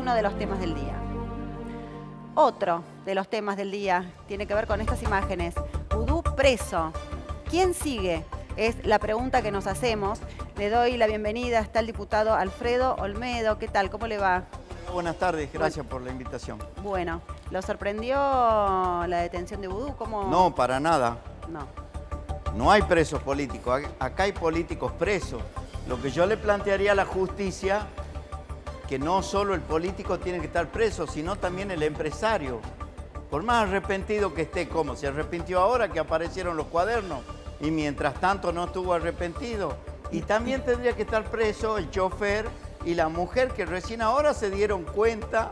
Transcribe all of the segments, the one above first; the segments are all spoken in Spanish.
uno de los temas del día. Otro de los temas del día tiene que ver con estas imágenes. Vudú preso. ¿Quién sigue? Es la pregunta que nos hacemos. Le doy la bienvenida. Está el diputado Alfredo Olmedo. ¿Qué tal? ¿Cómo le va? Buenas tardes, gracias por la invitación. Bueno, ¿lo sorprendió la detención de Vudú? ¿Cómo? No, para nada. No. No hay presos políticos, acá hay políticos presos. Lo que yo le plantearía a la justicia, que no solo el político tiene que estar preso, sino también el empresario. Por más arrepentido que esté, ¿cómo? Se arrepintió ahora que aparecieron los cuadernos y mientras tanto no estuvo arrepentido. Y también tendría que estar preso el chofer y la mujer que recién ahora se dieron cuenta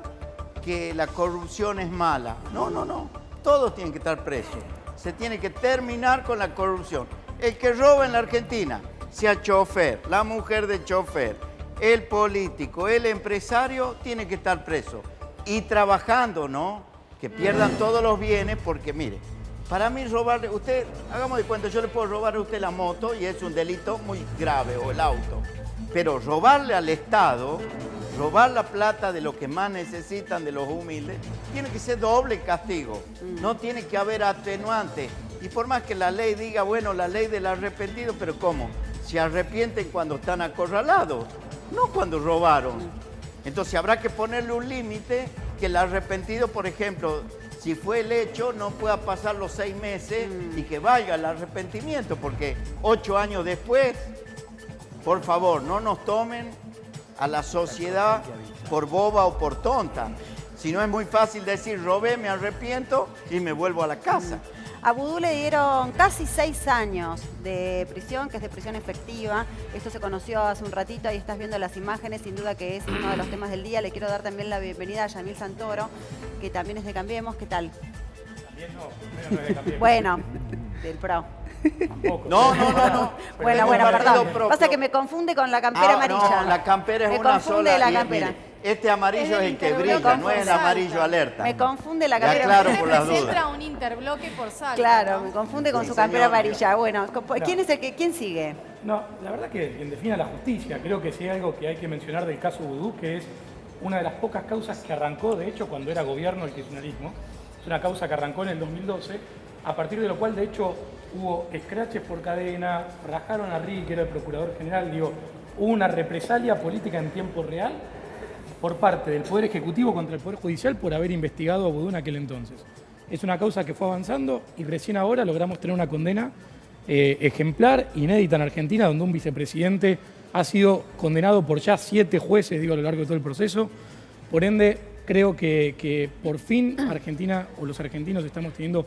que la corrupción es mala. No, no, no. Todos tienen que estar presos. Se tiene que terminar con la corrupción. El que roba en la Argentina, sea chofer, la mujer de chofer, el político, el empresario, tiene que estar preso. Y trabajando, ¿no? Que pierdan todos los bienes porque, mire, para mí robarle, usted, hagamos de cuenta, yo le puedo robar a usted la moto y es un delito muy grave, o el auto. Pero robarle al Estado, robar la plata de los que más necesitan, de los humildes, tiene que ser doble castigo. No tiene que haber atenuante. Y por más que la ley diga, bueno, la ley del arrepentido, pero ¿cómo? Se arrepienten cuando están acorralados, no cuando robaron. Entonces habrá que ponerle un límite que el arrepentido, por ejemplo, si fue el hecho, no pueda pasar los 6 meses y que valga el arrepentimiento, porque 8 años después, por favor, no nos tomen a la sociedad por boba o por tonta. Si no es muy fácil decir, robé, me arrepiento y me vuelvo a la casa. A Vudú le dieron casi 6 años de prisión, que es de prisión efectiva. Esto se conoció hace un ratito, ahí estás viendo las imágenes, sin duda que es uno de los temas del día. Le quiero dar también la bienvenida a Yamil Santoro, que también es de Cambiemos. ¿Qué tal? También no es de Cambiemos. Bueno, del PRO. Tampoco. No. Bueno, perdón. Propio. Pasa que me confunde con la campera amarilla. No, la campera es me una confunde sola. la Y, campera. mire, este amarillo es el que brilla, interbloque no es el por amarillo Salta. alerta. Me confunde la Ya campera claro, amarilla. por las dudas. Representa un interbloque por Salta. Claro, ¿no? me confunde con Sí, su campera señora. amarilla. Bueno, ¿quién es el que quién sigue? No, la verdad que quien define a la justicia, creo que sí hay algo que hay que mencionar del caso Vudú, que es una de las pocas causas que arrancó, de hecho, cuando era gobierno el kirchnerismo. Es una causa que arrancó en el 2012, a partir de lo cual, de hecho, hubo escraches por cadena, rajaron a Rick, que era el procurador general, digo, hubo una represalia política en tiempo real por parte del Poder Ejecutivo contra el Poder Judicial por haber investigado a Vudú en aquel entonces. Es una causa que fue avanzando y recién ahora logramos tener una condena ejemplar, inédita en Argentina, donde un vicepresidente ha sido condenado por ya 7 jueces, digo, a lo largo de todo el proceso. Por ende, creo que por fin Argentina o los argentinos estamos teniendo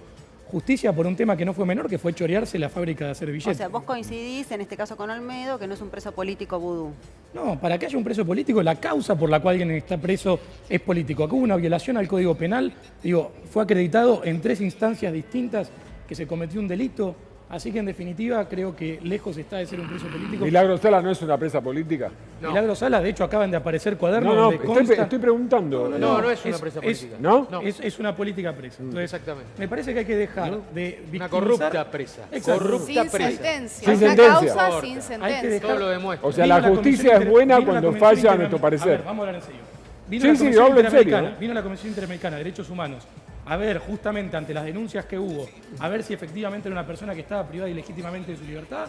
justicia por un tema que no fue menor, que fue chorearse la fábrica de hacer O billetes. sea, vos coincidís en este caso con Olmedo, que no es un preso político Vudú. No, para que haya un preso político, la causa por la cual alguien está preso es político. Acá hubo una violación al Código Penal, digo, fue acreditado en 3 instancias distintas que se cometió un delito. Así que, en definitiva, creo que lejos está de ser un preso político. ¿Milagro Sala no es una presa política? No. Milagro Sala, de hecho, acaban de aparecer cuadernos No, donde consta... estoy preguntando. No es una presa política. ¿No? Es una política presa. Entonces, Exactamente. me parece que hay que dejar de Una victimizar... corrupta presa. Exacto. Corrupta Sin presa. sentencia. Sin Una sentencia. causa sin Hay que sentencia. dejar- Todo lo demuestra. O sea, Vino la justicia Comisión es buena vino la cuando Comisión falla a nuestro A parecer. ver, vamos a hablar en serio. Vino Sí, la sí, Comisión hablo en serio, Interamericana, ¿eh? vino la Comisión Interamericana de Derechos Humanos a ver justamente ante las denuncias que hubo, a ver si efectivamente era una persona que estaba privada ilegítimamente de su libertad,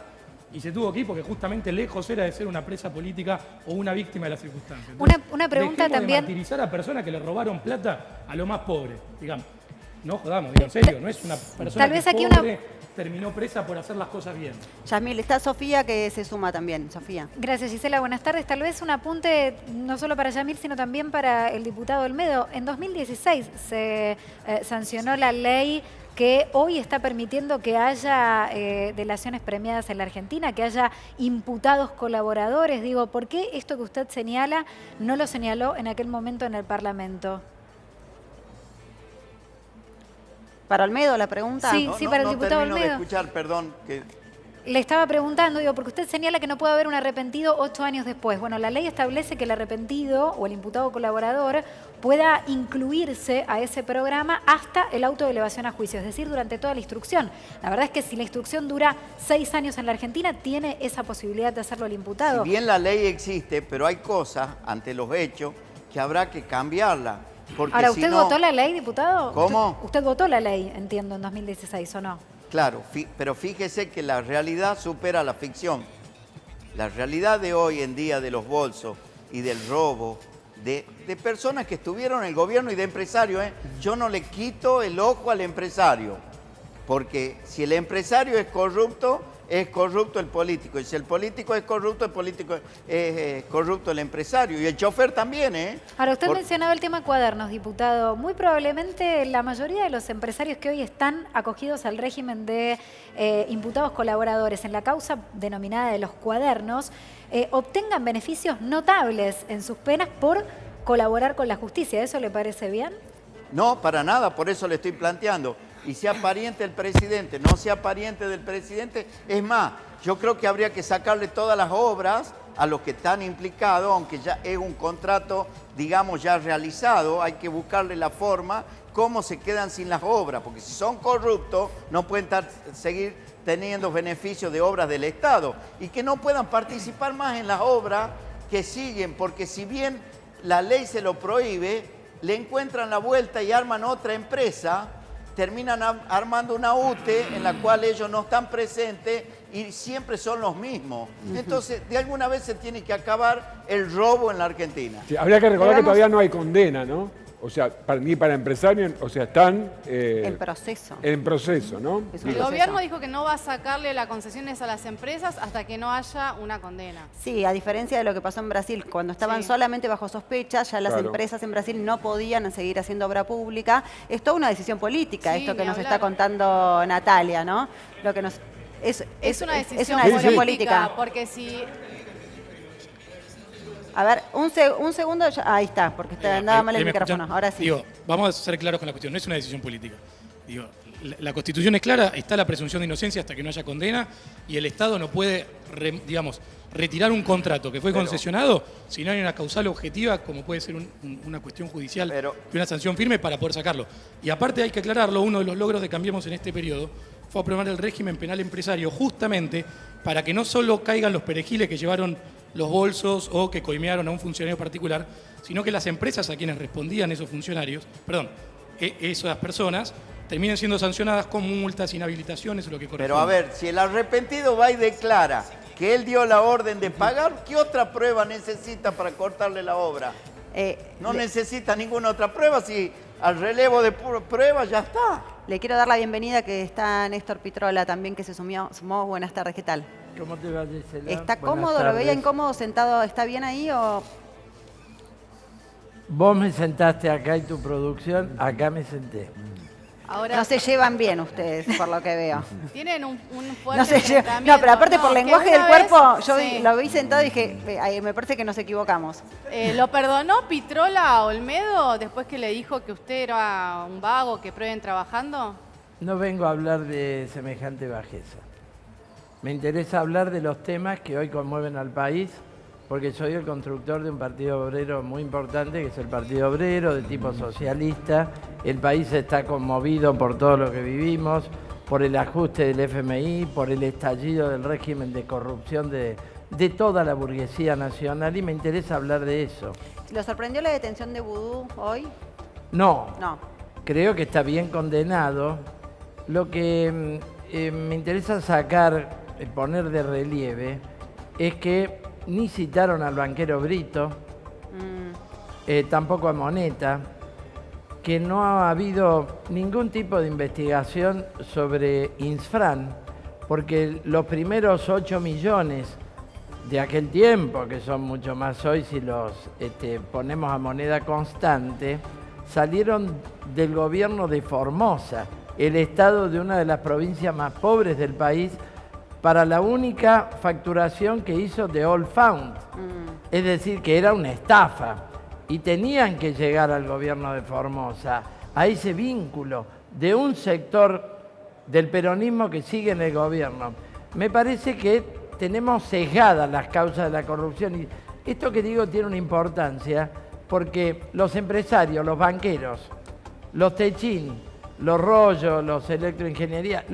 y se tuvo que ir porque justamente lejos era de ser una presa política o una víctima de las circunstancias. Una pregunta dejemos también. de martirizar a personas que le robaron plata a lo más pobre, digamos. No jodamos, digo, en serio, no es una persona Tal vez que aquí pobre terminó presa por hacer las cosas bien. Yamil, está Sofía que se suma también. Sofía. Gracias, Gisela. Buenas tardes. Tal vez un apunte no solo para Yamil, sino también para el diputado Olmedo. En 2016 se sancionó la ley que hoy está permitiendo que haya delaciones premiadas en la Argentina, que haya imputados colaboradores. Digo, ¿por qué esto que usted señala no lo señaló en aquel momento en el Parlamento? ¿Para Olmedo la pregunta? Sí. para el diputado termino de Olmedo. escuchar, perdón. Le estaba preguntando, digo, porque usted señala que no puede haber un arrepentido 8 años después. Bueno, la ley establece que el arrepentido o el imputado colaborador pueda incluirse a ese programa hasta el auto de elevación a juicio, es decir, durante toda la instrucción. La verdad es que si la instrucción dura 6 años en la Argentina, tiene esa posibilidad de hacerlo el imputado. Si bien la ley existe, pero hay cosas ante los hechos que habrá que cambiarla. Porque Ahora, si ¿usted no- votó la ley, diputado? ¿Cómo? ¿Usted votó la ley, entiendo, en 2016, ¿o no? Claro, pero fíjese que la realidad supera la ficción. La realidad de hoy en día de los bolsos y del robo de personas que estuvieron en el gobierno y de empresarios, yo no le quito el ojo al empresario, porque si el empresario es corrupto el político, y si el político es corrupto, el político es corrupto el empresario, y el chofer también, Ahora, usted mencionaba el tema cuadernos, diputado. Muy probablemente la mayoría de los empresarios que hoy están acogidos al régimen de imputados colaboradores en la causa denominada de los cuadernos, obtengan beneficios notables en sus penas por colaborar con la justicia. ¿Eso le parece bien? No, para nada, por eso le estoy planteando. Y sea pariente del presidente, no sea pariente del presidente. Es más, yo creo que habría que sacarle todas las obras a los que están implicados, aunque ya es un contrato, digamos, ya realizado. Hay que buscarle la forma, cómo se quedan sin las obras, porque si son corruptos no pueden seguir teniendo beneficios de obras del Estado y que no puedan participar más en las obras que siguen, porque si bien la ley se lo prohíbe, le encuentran la vuelta y arman otra empresa, terminan armando una UTE en la cual ellos no están presentes y siempre son los mismos. Entonces, de alguna vez se tiene que acabar el robo en la Argentina. Sí, habría que recordar que Digamos- todavía no hay condena, ¿no? O sea, ni para empresarios, o sea, están En proceso. en proceso, ¿no? Es un El proceso. gobierno dijo que no va a sacarle las concesiones a las empresas hasta que no haya una condena. Sí, a diferencia de lo que pasó en Brasil, cuando estaban Sí. solamente bajo sospecha, ya las Claro. empresas en Brasil no podían seguir haciendo obra pública. Es toda una decisión política, Sí, esto que ni nos hablar. está contando Natalia, ¿no? Lo que nos es Es una decisión, es una decisión política. porque si A ver, un segundo, ahí está, porque andaba mal el ¿Me micrófono. escuchan? Ahora sí. Digo, vamos a ser claros con la cuestión, no es una decisión política. Digo, la Constitución es clara, está la presunción de inocencia hasta que no haya condena y el Estado no puede, retirar un contrato que fue concesionado si no hay una causal objetiva, como puede ser una cuestión judicial y una sanción firme para poder sacarlo. Y aparte hay que aclararlo, uno de los logros de Cambiemos en este periodo fue aprobar el régimen penal empresario justamente para que no solo caigan los perejiles que llevaron los bolsos o que coimearon a un funcionario particular, sino que las empresas a quienes respondían esos funcionarios, esas personas, terminen siendo sancionadas con multas, inhabilitaciones o lo que corresponde. Pero a ver, si el arrepentido va y declara que él dio la orden de pagar, ¿qué otra prueba necesita para cortarle la obra? No necesita ninguna otra prueba, si al relevo de pruebas ya está. Le quiero dar la bienvenida que está Néstor Pitrola también, que se sumó. Buenas tardes, ¿qué tal? ¿Cómo te va, Gisela? ¿Está Buenas cómodo? ¿Lo veía tardes. incómodo sentado? ¿Está bien ahí o...? Vos me sentaste acá y tu producción, acá me senté. ahora No se llevan bien ustedes, por lo que veo. tienen un fuerte No, enfrentamiento. pero aparte por que lenguaje una del cuerpo, vez- yo sí. lo vi sentado y dije, me parece que nos equivocamos. ¿Lo perdonó Pitrola a Olmedo después que le dijo que usted era un vago, que prueben trabajando? No vengo a hablar de semejante bajeza. Me interesa hablar de los temas que hoy conmueven al país, porque soy el constructor de un partido obrero muy importante, que es el Partido Obrero, de tipo socialista. El país está conmovido por todo lo que vivimos, por el ajuste del FMI, por el estallido del régimen de corrupción de toda la burguesía nacional, y me interesa hablar de eso. ¿Lo sorprendió la detención de Vudú hoy? No, No. creo que está bien condenado. Lo que me interesa poner de relieve, es que ni citaron al banquero Brito, tampoco a Moneta, que no ha habido ningún tipo de investigación sobre Insfran, porque los primeros 8 millones de aquel tiempo, que son mucho más hoy si los ponemos a moneda constante, salieron del gobierno de Formosa, el estado de una de las provincias más pobres del país, para la única facturación que hizo de All Found. Es decir, que era una estafa. Y tenían que llegar al gobierno de Formosa, a ese vínculo de un sector del peronismo que sigue en el gobierno. Me parece que tenemos sesgadas las causas de la corrupción. Y esto que digo tiene una importancia, porque los empresarios, los banqueros, los techín, los rollos, los electroingeniería,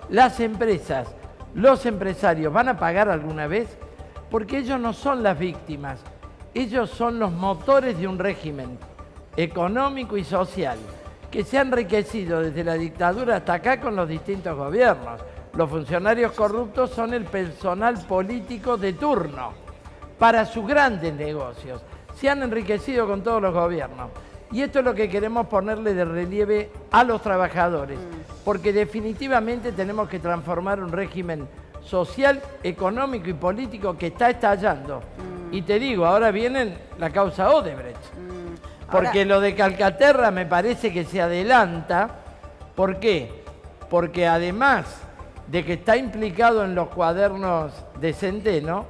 las empresas, los empresarios, ¿van a pagar alguna vez? Porque ellos no son las víctimas. ellos son los motores de un régimen económico y social que se ha enriquecido desde la dictadura hasta acá con los distintos gobiernos. Los funcionarios corruptos son el personal político de turno para sus grandes negocios. Se han enriquecido con todos los gobiernos. Y esto es lo que queremos ponerle de relieve a los trabajadores, porque definitivamente tenemos que transformar un régimen social, económico y político que está estallando. Y te digo, ahora viene la causa Odebrecht, porque lo de Calcaterra me parece que se adelanta. ¿Por qué? Porque además de que está implicado en los cuadernos de Centeno,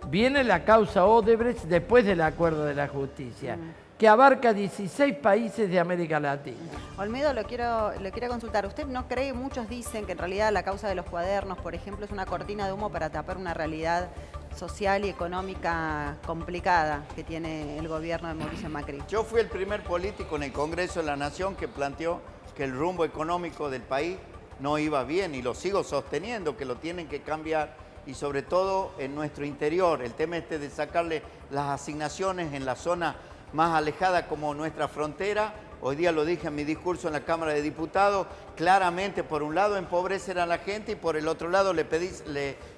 viene la causa Odebrecht después del acuerdo de la justicia, que abarca 16 países de América Latina. Olmedo, lo quiero consultar. ¿Usted no cree? Muchos dicen que en realidad la causa de los cuadernos, por ejemplo, es una cortina de humo para tapar una realidad social y económica complicada que tiene el gobierno de Mauricio Macri. Yo fui el primer político en el Congreso de la Nación que planteó que el rumbo económico del país no iba bien, y lo sigo sosteniendo, que lo tienen que cambiar, y sobre todo en nuestro interior. El tema de sacarle las asignaciones en la zona más alejada como nuestra frontera. Hoy día lo dije en mi discurso en la Cámara de Diputados, claramente por un lado empobrecen a la gente y por el otro lado le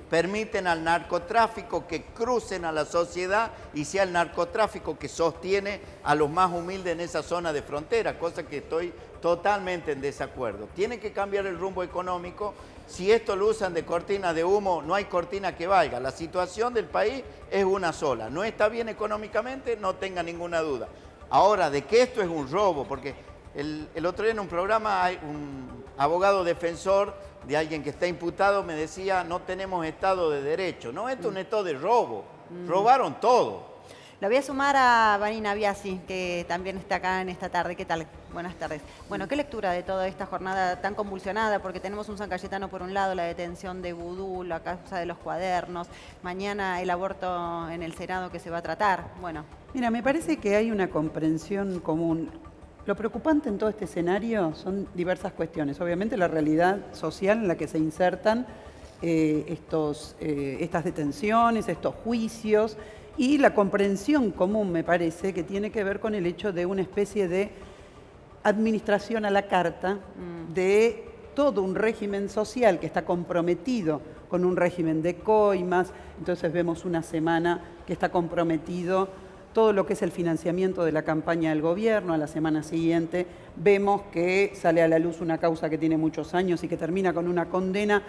permiten al narcotráfico que crucen a la sociedad y sea el narcotráfico que sostiene a los más humildes en esa zona de frontera, cosa que estoy totalmente en desacuerdo. Tiene que cambiar el rumbo económico. Si esto lo usan de cortina de humo, no hay cortina que valga. La situación del país es una sola. No está bien económicamente, no tenga ninguna duda. Ahora, de que esto es un robo, porque el otro día en un programa hay un abogado defensor de alguien que está imputado, me decía, no tenemos Estado de Derecho. No, esto es un Estado de robo. Robaron todo. Lo voy a sumar a Vanina Biasi, que también está acá en esta tarde. ¿Qué tal? Buenas tardes. Bueno, ¿qué lectura de toda esta jornada tan convulsionada? Porque tenemos un San Cayetano por un lado, la detención de Vudú, la causa de los cuadernos, mañana el aborto en el Senado que se va a tratar. Bueno. Mira, me parece que hay una comprensión común. Lo preocupante en todo este escenario son diversas cuestiones. Obviamente la realidad social en la que se insertan estas detenciones, estos juicios, y la comprensión común, me parece, que tiene que ver con el hecho de una especie de administración a la carta de todo un régimen social que está comprometido con un régimen de coimas. Entonces vemos una semana que está comprometido todo lo que es el financiamiento de la campaña del gobierno. A la semana siguiente vemos que sale a la luz una causa que tiene muchos años y que termina con una condena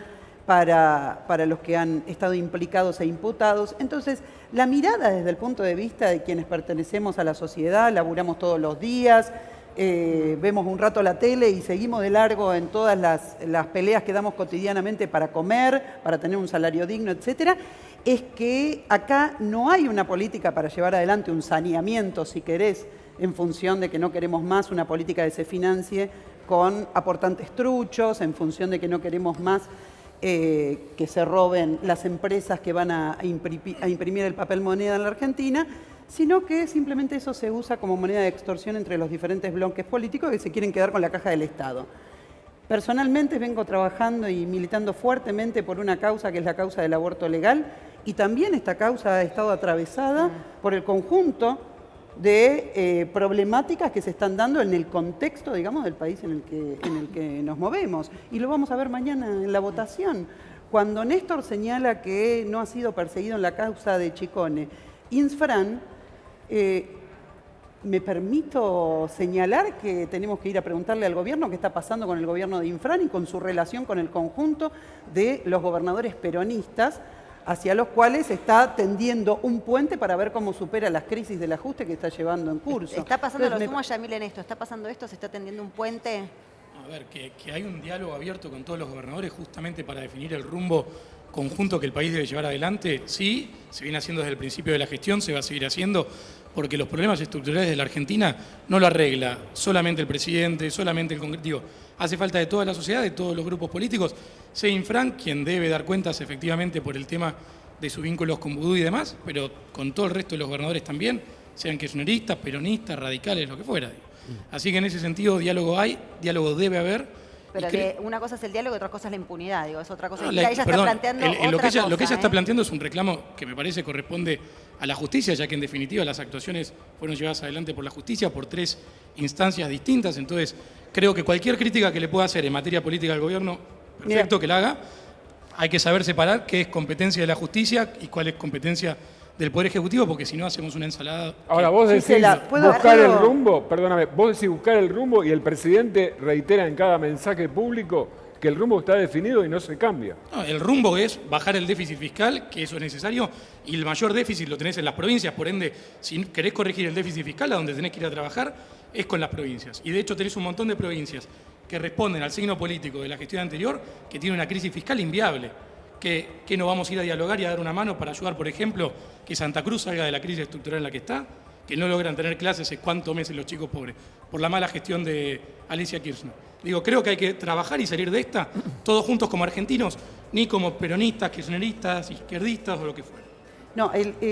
para los que han estado implicados e imputados. Entonces, la mirada desde el punto de vista de quienes pertenecemos a la sociedad, laburamos todos los días, vemos un rato la tele y seguimos de largo en todas las peleas que damos cotidianamente para comer, para tener un salario digno, etcétera, es que acá no hay una política para llevar adelante un saneamiento, si querés, en función de que no queremos más una política que se financie con aportantes truchos, en función de que no queremos más que se roben las empresas que van a imprimir el papel moneda en la Argentina, sino que simplemente eso se usa como moneda de extorsión entre los diferentes bloques políticos que se quieren quedar con la caja del Estado. Personalmente vengo trabajando y militando fuertemente por una causa que es la causa del aborto legal, y también esta causa ha estado atravesada por el conjunto de problemáticas que se están dando en el contexto, digamos, del país en el que nos movemos. Y lo vamos a ver mañana en la votación. Cuando Néstor señala que no ha sido perseguido en la causa de Chicone, Insfran, me permito señalar que tenemos que ir a preguntarle al gobierno qué está pasando con el gobierno de Insfran y con su relación con el conjunto de los gobernadores peronistas, hacia los cuales está tendiendo un puente para ver cómo supera las crisis del ajuste que está llevando en curso. ¿Está pasando, lo sumo a Yamil en esto, está pasando esto, se está tendiendo un puente? A ver, que hay un diálogo abierto con todos los gobernadores justamente para definir el rumbo conjunto que el país debe llevar adelante, sí, se viene haciendo desde el principio de la gestión, se va a seguir haciendo, porque los problemas estructurales de la Argentina no lo arregla solamente el presidente, solamente el Congreso. Digo, hace falta de toda la sociedad, de todos los grupos políticos. Sea Infran quien debe dar cuentas efectivamente por el tema de sus vínculos con Vudú y demás, pero con todo el resto de los gobernadores también, sean kirchneristas, peronistas, radicales, lo que fuera. Así que en ese sentido diálogo hay, diálogo debe haber, pero una cosa es el diálogo y otra cosa es la impunidad, digo, es otra cosa. No, ella está planteando lo que ella cosa, está planteando es un reclamo que me parece corresponde a la justicia, ya que en definitiva las actuaciones fueron llevadas adelante por la justicia por 3 instancias distintas. Entonces, creo que cualquier crítica que le pueda hacer en materia política al gobierno, perfecto que la haga. Hay que saber separar qué es competencia de la justicia y cuál es competencia del Poder Ejecutivo, porque si no hacemos una ensalada. Ahora, vos decís buscar el rumbo, perdóname, vos decís buscar el rumbo y el presidente reitera en cada mensaje público que el rumbo está definido y no se cambia. No, el rumbo es bajar el déficit fiscal, que eso es necesario, y el mayor déficit lo tenés en las provincias, por ende, si querés corregir el déficit fiscal, a donde tenés que ir a trabajar es con las provincias. Y de hecho tenés un montón de provincias que responden al signo político de la gestión anterior, que tiene una crisis fiscal inviable, que no vamos a ir a dialogar y a dar una mano para ayudar, por ejemplo, que Santa Cruz salga de la crisis estructural en la que está, que no logran tener clases hace cuántos meses los chicos pobres, por la mala gestión de Alicia Kirchner. Digo, creo que hay que trabajar y salir de esta, todos juntos como argentinos, ni como peronistas, kirchneristas, izquierdistas o lo que fuera. No,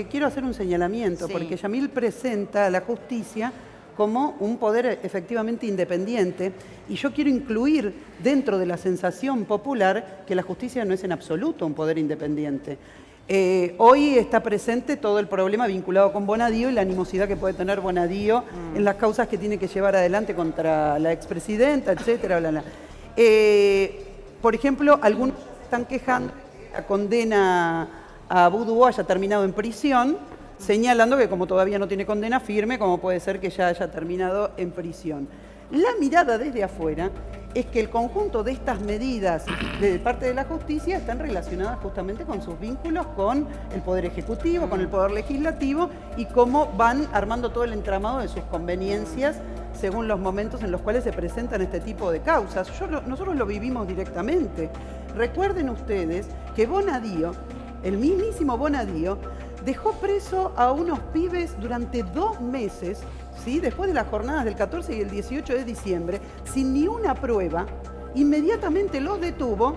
quiero hacer un señalamiento, porque Yamil presenta a la justicia como un poder efectivamente independiente, y yo quiero incluir dentro de la sensación popular que la justicia no es en absoluto un poder independiente. Hoy está presente todo el problema vinculado con Bonadío y la animosidad que puede tener Bonadío en las causas que tiene que llevar adelante contra la expresidenta, etcétera, bla, bla. Por ejemplo, algunos están quejando que la condena a Boudou haya terminado en prisión, señalando que como todavía no tiene condena firme, ¿cómo puede ser que ya haya terminado en prisión? La mirada desde afuera es que el conjunto de estas medidas de parte de la justicia están relacionadas justamente con sus vínculos con el Poder Ejecutivo, con el Poder Legislativo, y cómo van armando todo el entramado de sus conveniencias según los momentos en los cuales se presentan este tipo de causas. Nosotros lo vivimos directamente. Recuerden ustedes que Bonadío, el mismísimo Bonadío, dejó preso a unos pibes durante 2 meses, ¿sí? Después de las jornadas del 14 y el 18 de diciembre, sin ni una prueba, inmediatamente los detuvo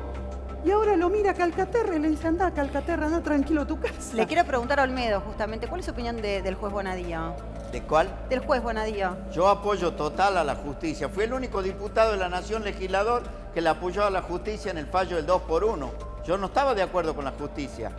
y ahora lo mira a Calcaterra y le dice, anda Calcaterra, anda tranquilo a tu casa. Le quiero preguntar a Olmedo, justamente, ¿cuál es su opinión del juez Bonadío? ¿De cuál? Del juez Bonadío. Yo apoyo total a la justicia. Fui el único diputado de la Nación legislador que le apoyó a la justicia en el fallo del 2x1. Yo no estaba de acuerdo con la justicia,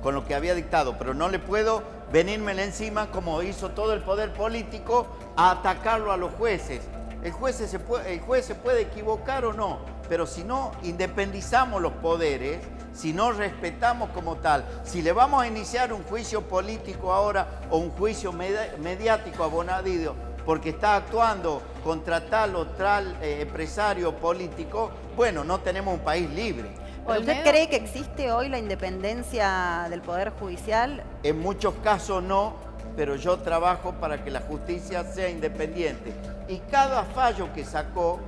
con lo que había dictado, pero no le puedo venírmele encima como hizo todo el poder político a atacarlo a los jueces. El juez se puede equivocar o no, pero si no independizamos los poderes, si no respetamos como tal, si le vamos a iniciar un juicio político ahora o un juicio mediático a Bonadío porque está actuando contra tal o tal empresario político, bueno, no tenemos un país libre. ¿Usted cree que existe hoy la independencia del Poder Judicial? En muchos casos no, pero yo trabajo para que la justicia sea independiente. Y cada fallo que sacó,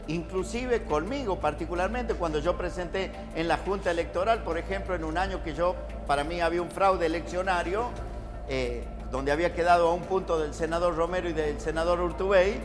inclusive conmigo particularmente, cuando yo presenté en la Junta Electoral, por ejemplo, en un año que para mí había un fraude eleccionario, donde había quedado a un punto del senador Romero y del senador Urtubey,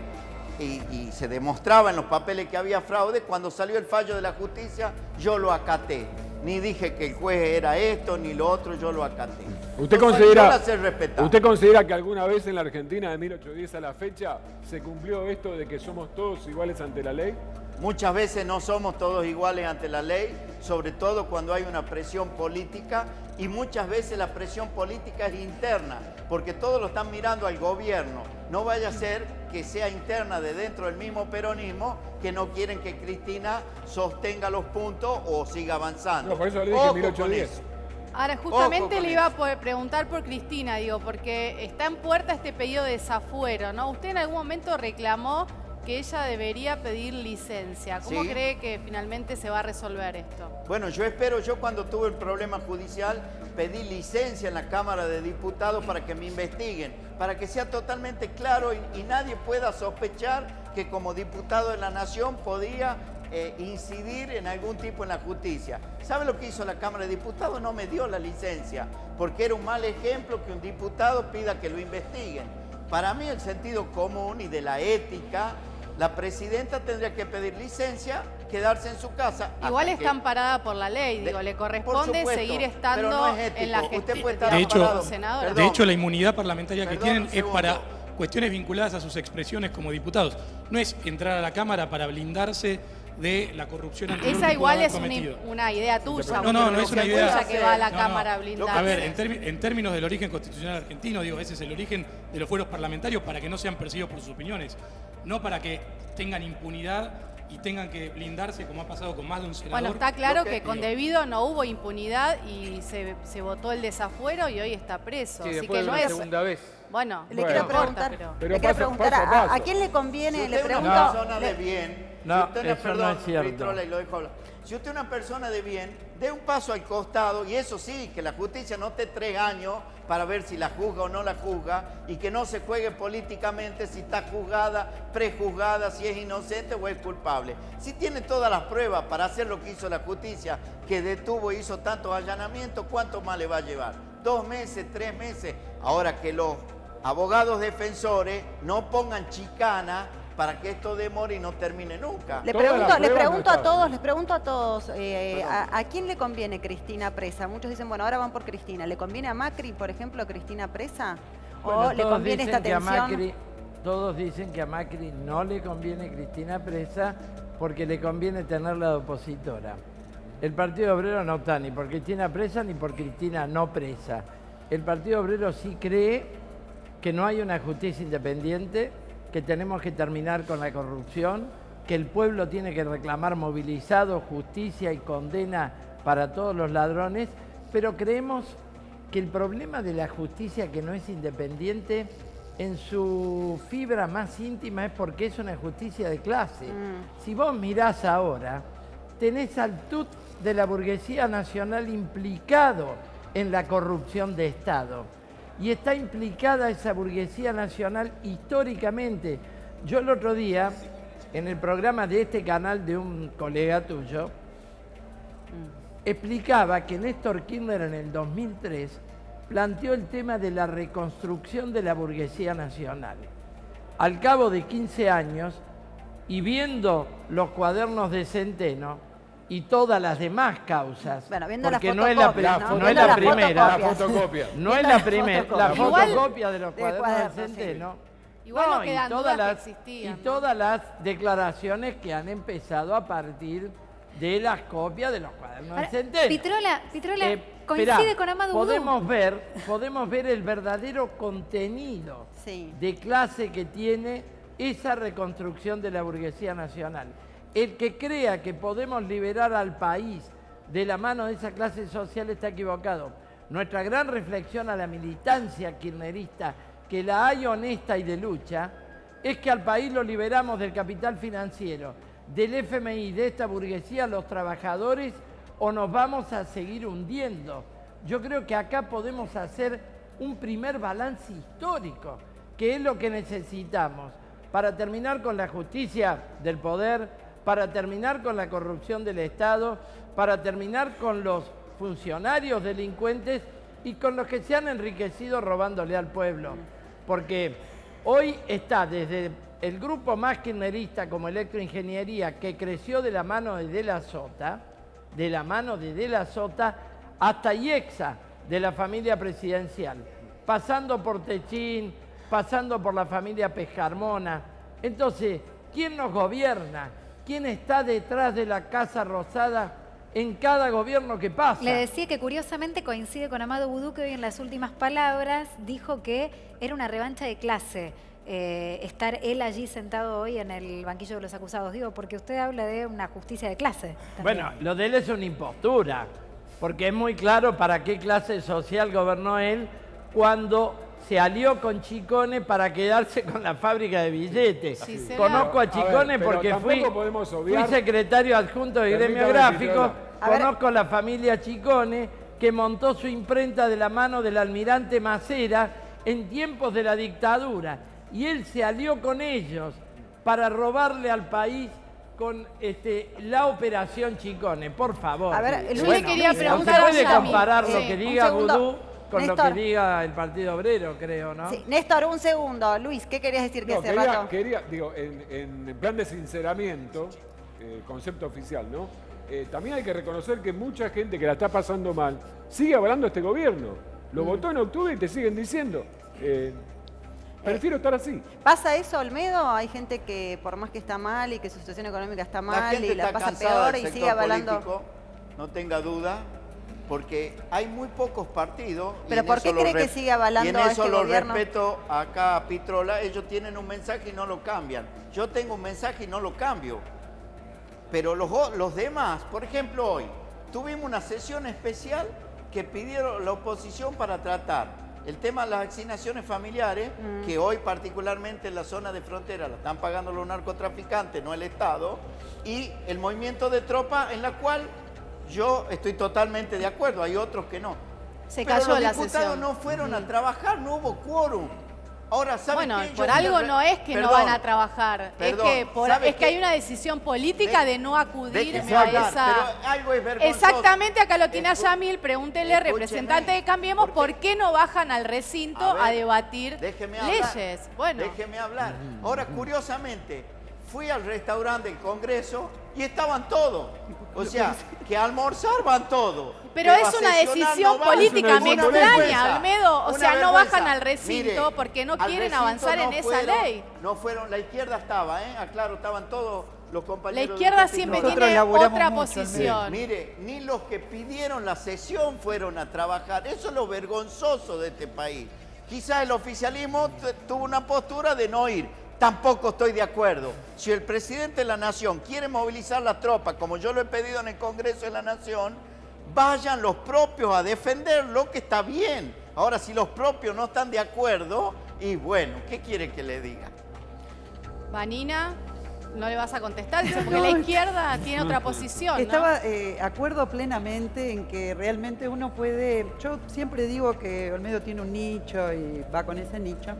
y se demostraba en los papeles que había fraude. Cuando salió el fallo de la justicia, yo lo acaté. Ni dije que el juez era esto ni lo otro, yo lo acaté. ¿Usted considera que alguna vez en la Argentina de 1810 a la fecha se cumplió esto de que somos todos iguales ante la ley? Muchas veces no somos todos iguales ante la ley, sobre todo cuando hay una presión política, y muchas veces la presión política es interna, porque todos lo están mirando al gobierno. No vaya a ser que sea interna de dentro del mismo peronismo, que no quieren que Cristina sostenga los puntos o siga avanzando. No, por eso le dije 1810. Ahora, justamente le iba a preguntar por Cristina, digo, porque está en puerta este pedido de desafuero, ¿no? Usted en algún momento reclamó que ella debería pedir licencia. ¿Cómo cree que finalmente se va a resolver esto? Bueno, yo cuando tuve el problema judicial, pedí licencia en la Cámara de Diputados para que me investiguen, para que sea totalmente claro y nadie pueda sospechar que como diputado de la Nación podía incidir en algún tipo en la justicia. ¿Sabe lo que hizo la Cámara de Diputados? No me dio la licencia, porque era un mal ejemplo que un diputado pida que lo investiguen. Para mí, el sentido común y de la ética, la presidenta tendría que pedir licencia, quedarse en su casa. Igual está amparada por la ley, digo, le corresponde seguir estando no es en la gestión. De hecho, la inmunidad parlamentaria que tienen es para cuestiones vinculadas a sus expresiones como diputados. No es entrar a la Cámara para blindarse de la corrupción anterior Esa que pudo igual haber es cometido. una idea tuya. No es una idea. tuya que va a la No, Cámara no. blindada. A ver, en términos del origen constitucional argentino, digo, ese es el origen de los fueros parlamentarios para que no sean perseguidos por sus opiniones, no para que tengan impunidad y tengan que blindarse como ha pasado con más de un senador. Bueno, está claro que con digo, debido no hubo impunidad y se votó el desafuero y hoy está preso. Sí, Así después que de no una es... segunda vez. Bueno, Le no quiero importa, preguntar, pero le quiero paso preguntar a paso. ¿a quién le conviene? Si Le usted es pregunto. una persona de bien, No, si usted eso no es cierto. Vitrola, y lo dejo hablar. Si usted es una persona de bien, dé un paso al costado, y eso sí, que la justicia no esté 3 años para ver si la juzga o no la juzga, y que no se juegue políticamente si está juzgada, prejuzgada, si es inocente o es culpable. Si tiene todas las pruebas para hacer lo que hizo la justicia, que detuvo e hizo tantos allanamientos, ¿cuánto más le va a llevar? 2 meses, 3 meses. Ahora que los abogados defensores no pongan chicana para que esto demore y no termine nunca. Les Todas las pregunto pruebas no a todos, ¿a quién le conviene Cristina presa? Muchos dicen, bueno, ahora van por Cristina. ¿Le conviene a Macri, por ejemplo, Cristina presa? Bueno, ¿O le todos conviene dicen esta que a tensión? Macri- todos dicen que a Macri no le conviene Cristina presa porque le conviene tenerla de opositora. El Partido Obrero no está ni por Cristina presa ni por Cristina no presa. El Partido Obrero sí cree que no hay una justicia independiente, que tenemos que terminar con la corrupción, que el pueblo tiene que reclamar movilizado justicia y condena para todos los ladrones, pero creemos que el problema de la justicia que no es independiente en su fibra más íntima es porque es una justicia de clase. Si vos mirás ahora, tenés al tut de la burguesía nacional implicado en la corrupción de Estado. Y está implicada esa burguesía nacional históricamente. Yo el otro día, en el programa de este canal de un colega tuyo, explicaba que Néstor Kirchner en el 2003 planteó el tema de la reconstrucción de la burguesía nacional. Al cabo de 15 años, y viendo los cuadernos de Centeno, y todas las demás causas, Bueno, viendo porque las no es la, fotocopias, ¿no? no es Viendo la las primera, fotocopias. fotocopia. no es Viendo la las primera, la fotocopias. Igual- fotocopia de los de cuadernos de cuadernos, sí. Centeno. Igual no y quedan todas dudas que las- existían, Y ¿no? todas las declaraciones que han empezado a partir de las copias de los cuadernos Ahora, de Centeno. Pitrola, coincide Esperá, con Amadou Boudou. podemos ver el verdadero contenido Sí. de clase que tiene esa reconstrucción de la burguesía nacional. El que crea que podemos liberar al país de la mano de esa clase social está equivocado. Nuestra gran reflexión a la militancia kirchnerista, que la hay honesta y de lucha, es que al país lo liberamos del capital financiero, del FMI, de esta burguesía, los trabajadores, o nos vamos a seguir hundiendo. Yo creo que acá podemos hacer un primer balance histórico, que es lo que necesitamos para terminar con la justicia del poder, para terminar con la corrupción del Estado, para terminar con los funcionarios delincuentes y con los que se han enriquecido robándole al pueblo. Porque hoy está desde el grupo más kirchnerista como Electroingeniería, que creció de la mano de De la Sota, hasta IEXA, de la familia presidencial, pasando por Techín, pasando por la familia Pescarmona. Entonces, ¿quién nos gobierna? ¿Quién está detrás de la Casa Rosada en cada gobierno que pasa? Le decía que curiosamente coincide con Amadou Boudou, que hoy en las últimas palabras dijo que era una revancha de clase estar él allí sentado hoy en el banquillo de los acusados. Digo, porque usted habla de una justicia de clase también. Bueno, lo de él es una impostura, porque es muy claro para qué clase social gobernó él cuando se alió con Chicone para quedarse con la fábrica de billetes. Sí, será. Conozco a Chicone pero porque fui tampoco podemos obviar- secretario adjunto de Gremio Permítame, Gráfico. Pitrola. Conozco la familia Chicone, que montó su imprenta de la mano del almirante Macera en tiempos de la dictadura. Y él se alió con ellos para robarle al país con la operación Chicone. Por favor. A ver, Yo le quería no preguntar se a puede Yami. comparar lo Sí, que un diga segundo. Boudou con lo Néstor. que diga el Partido Obrero, creo, ¿no? Sí. Néstor, un segundo. Luis, ¿qué querías decir que No, hace rato? digo, en plan de sinceramiento, concepto oficial, ¿no? También hay que reconocer que mucha gente que la está pasando mal sigue avalando a este gobierno. Lo votó en octubre y te siguen diciendo. Prefiero estar así. ¿Pasa eso, Olmedo? Hay gente que, por más que está mal y que su situación económica está mal y la pasa peor y sigue avalando. Político, no tenga duda, porque hay muy pocos partidos. ¿Pero por qué cree que sigue avalando a este gobierno? Y en eso lo respeto acá a Pitrola. Ellos tienen un mensaje y no lo cambian. Yo tengo un mensaje y no lo cambio. Pero los demás, por ejemplo, hoy tuvimos una sesión especial que pidieron la oposición para tratar el tema de las asignaciones familiares, que hoy particularmente en la zona de frontera la están pagando los narcotraficantes, no el Estado, y el movimiento de tropas en la cual yo estoy totalmente de acuerdo, hay otros que no. Se cayó la sesión. Los diputados no fueron a trabajar, no hubo quórum. Ahora, ¿saben bueno, qué? por algo no es que no van a trabajar, es que hay una decisión política de no acudir a esa... Pero algo es vergonzoso. Exactamente, acá lo tiene a Yamil, pregúntele, representante de Cambiemos, ¿por qué no bajan al recinto a debatir leyes? Bueno. Déjeme hablar. Ahora, curiosamente, fui al restaurante del Congreso y estaban todos. O sea, que a almorzar van todos. Pero es una decisión política, me extraña, Olmedo. O sea, no bajan al recinto porque no quieren avanzar en esa ley. No fueron, la izquierda estaba, aclaro, estaban todos los compañeros. La izquierda siempre tiene otra posición. Mire, ni los que pidieron la sesión fueron a trabajar. Eso es lo vergonzoso de este país. Quizás el oficialismo tuvo una postura de no ir. Tampoco estoy de acuerdo. Si el presidente de la Nación quiere movilizar las tropas, como yo lo he pedido en el Congreso de la Nación, vayan los propios a defenderlo, que está bien. Ahora, si los propios no están de acuerdo, y bueno, ¿qué quiere que le diga? Vanina, no le vas a contestar, porque la izquierda tiene otra posición, ¿no? Estaba acuerdo plenamente en que realmente uno puede... Yo siempre digo que Olmedo tiene un nicho y va con ese nicho.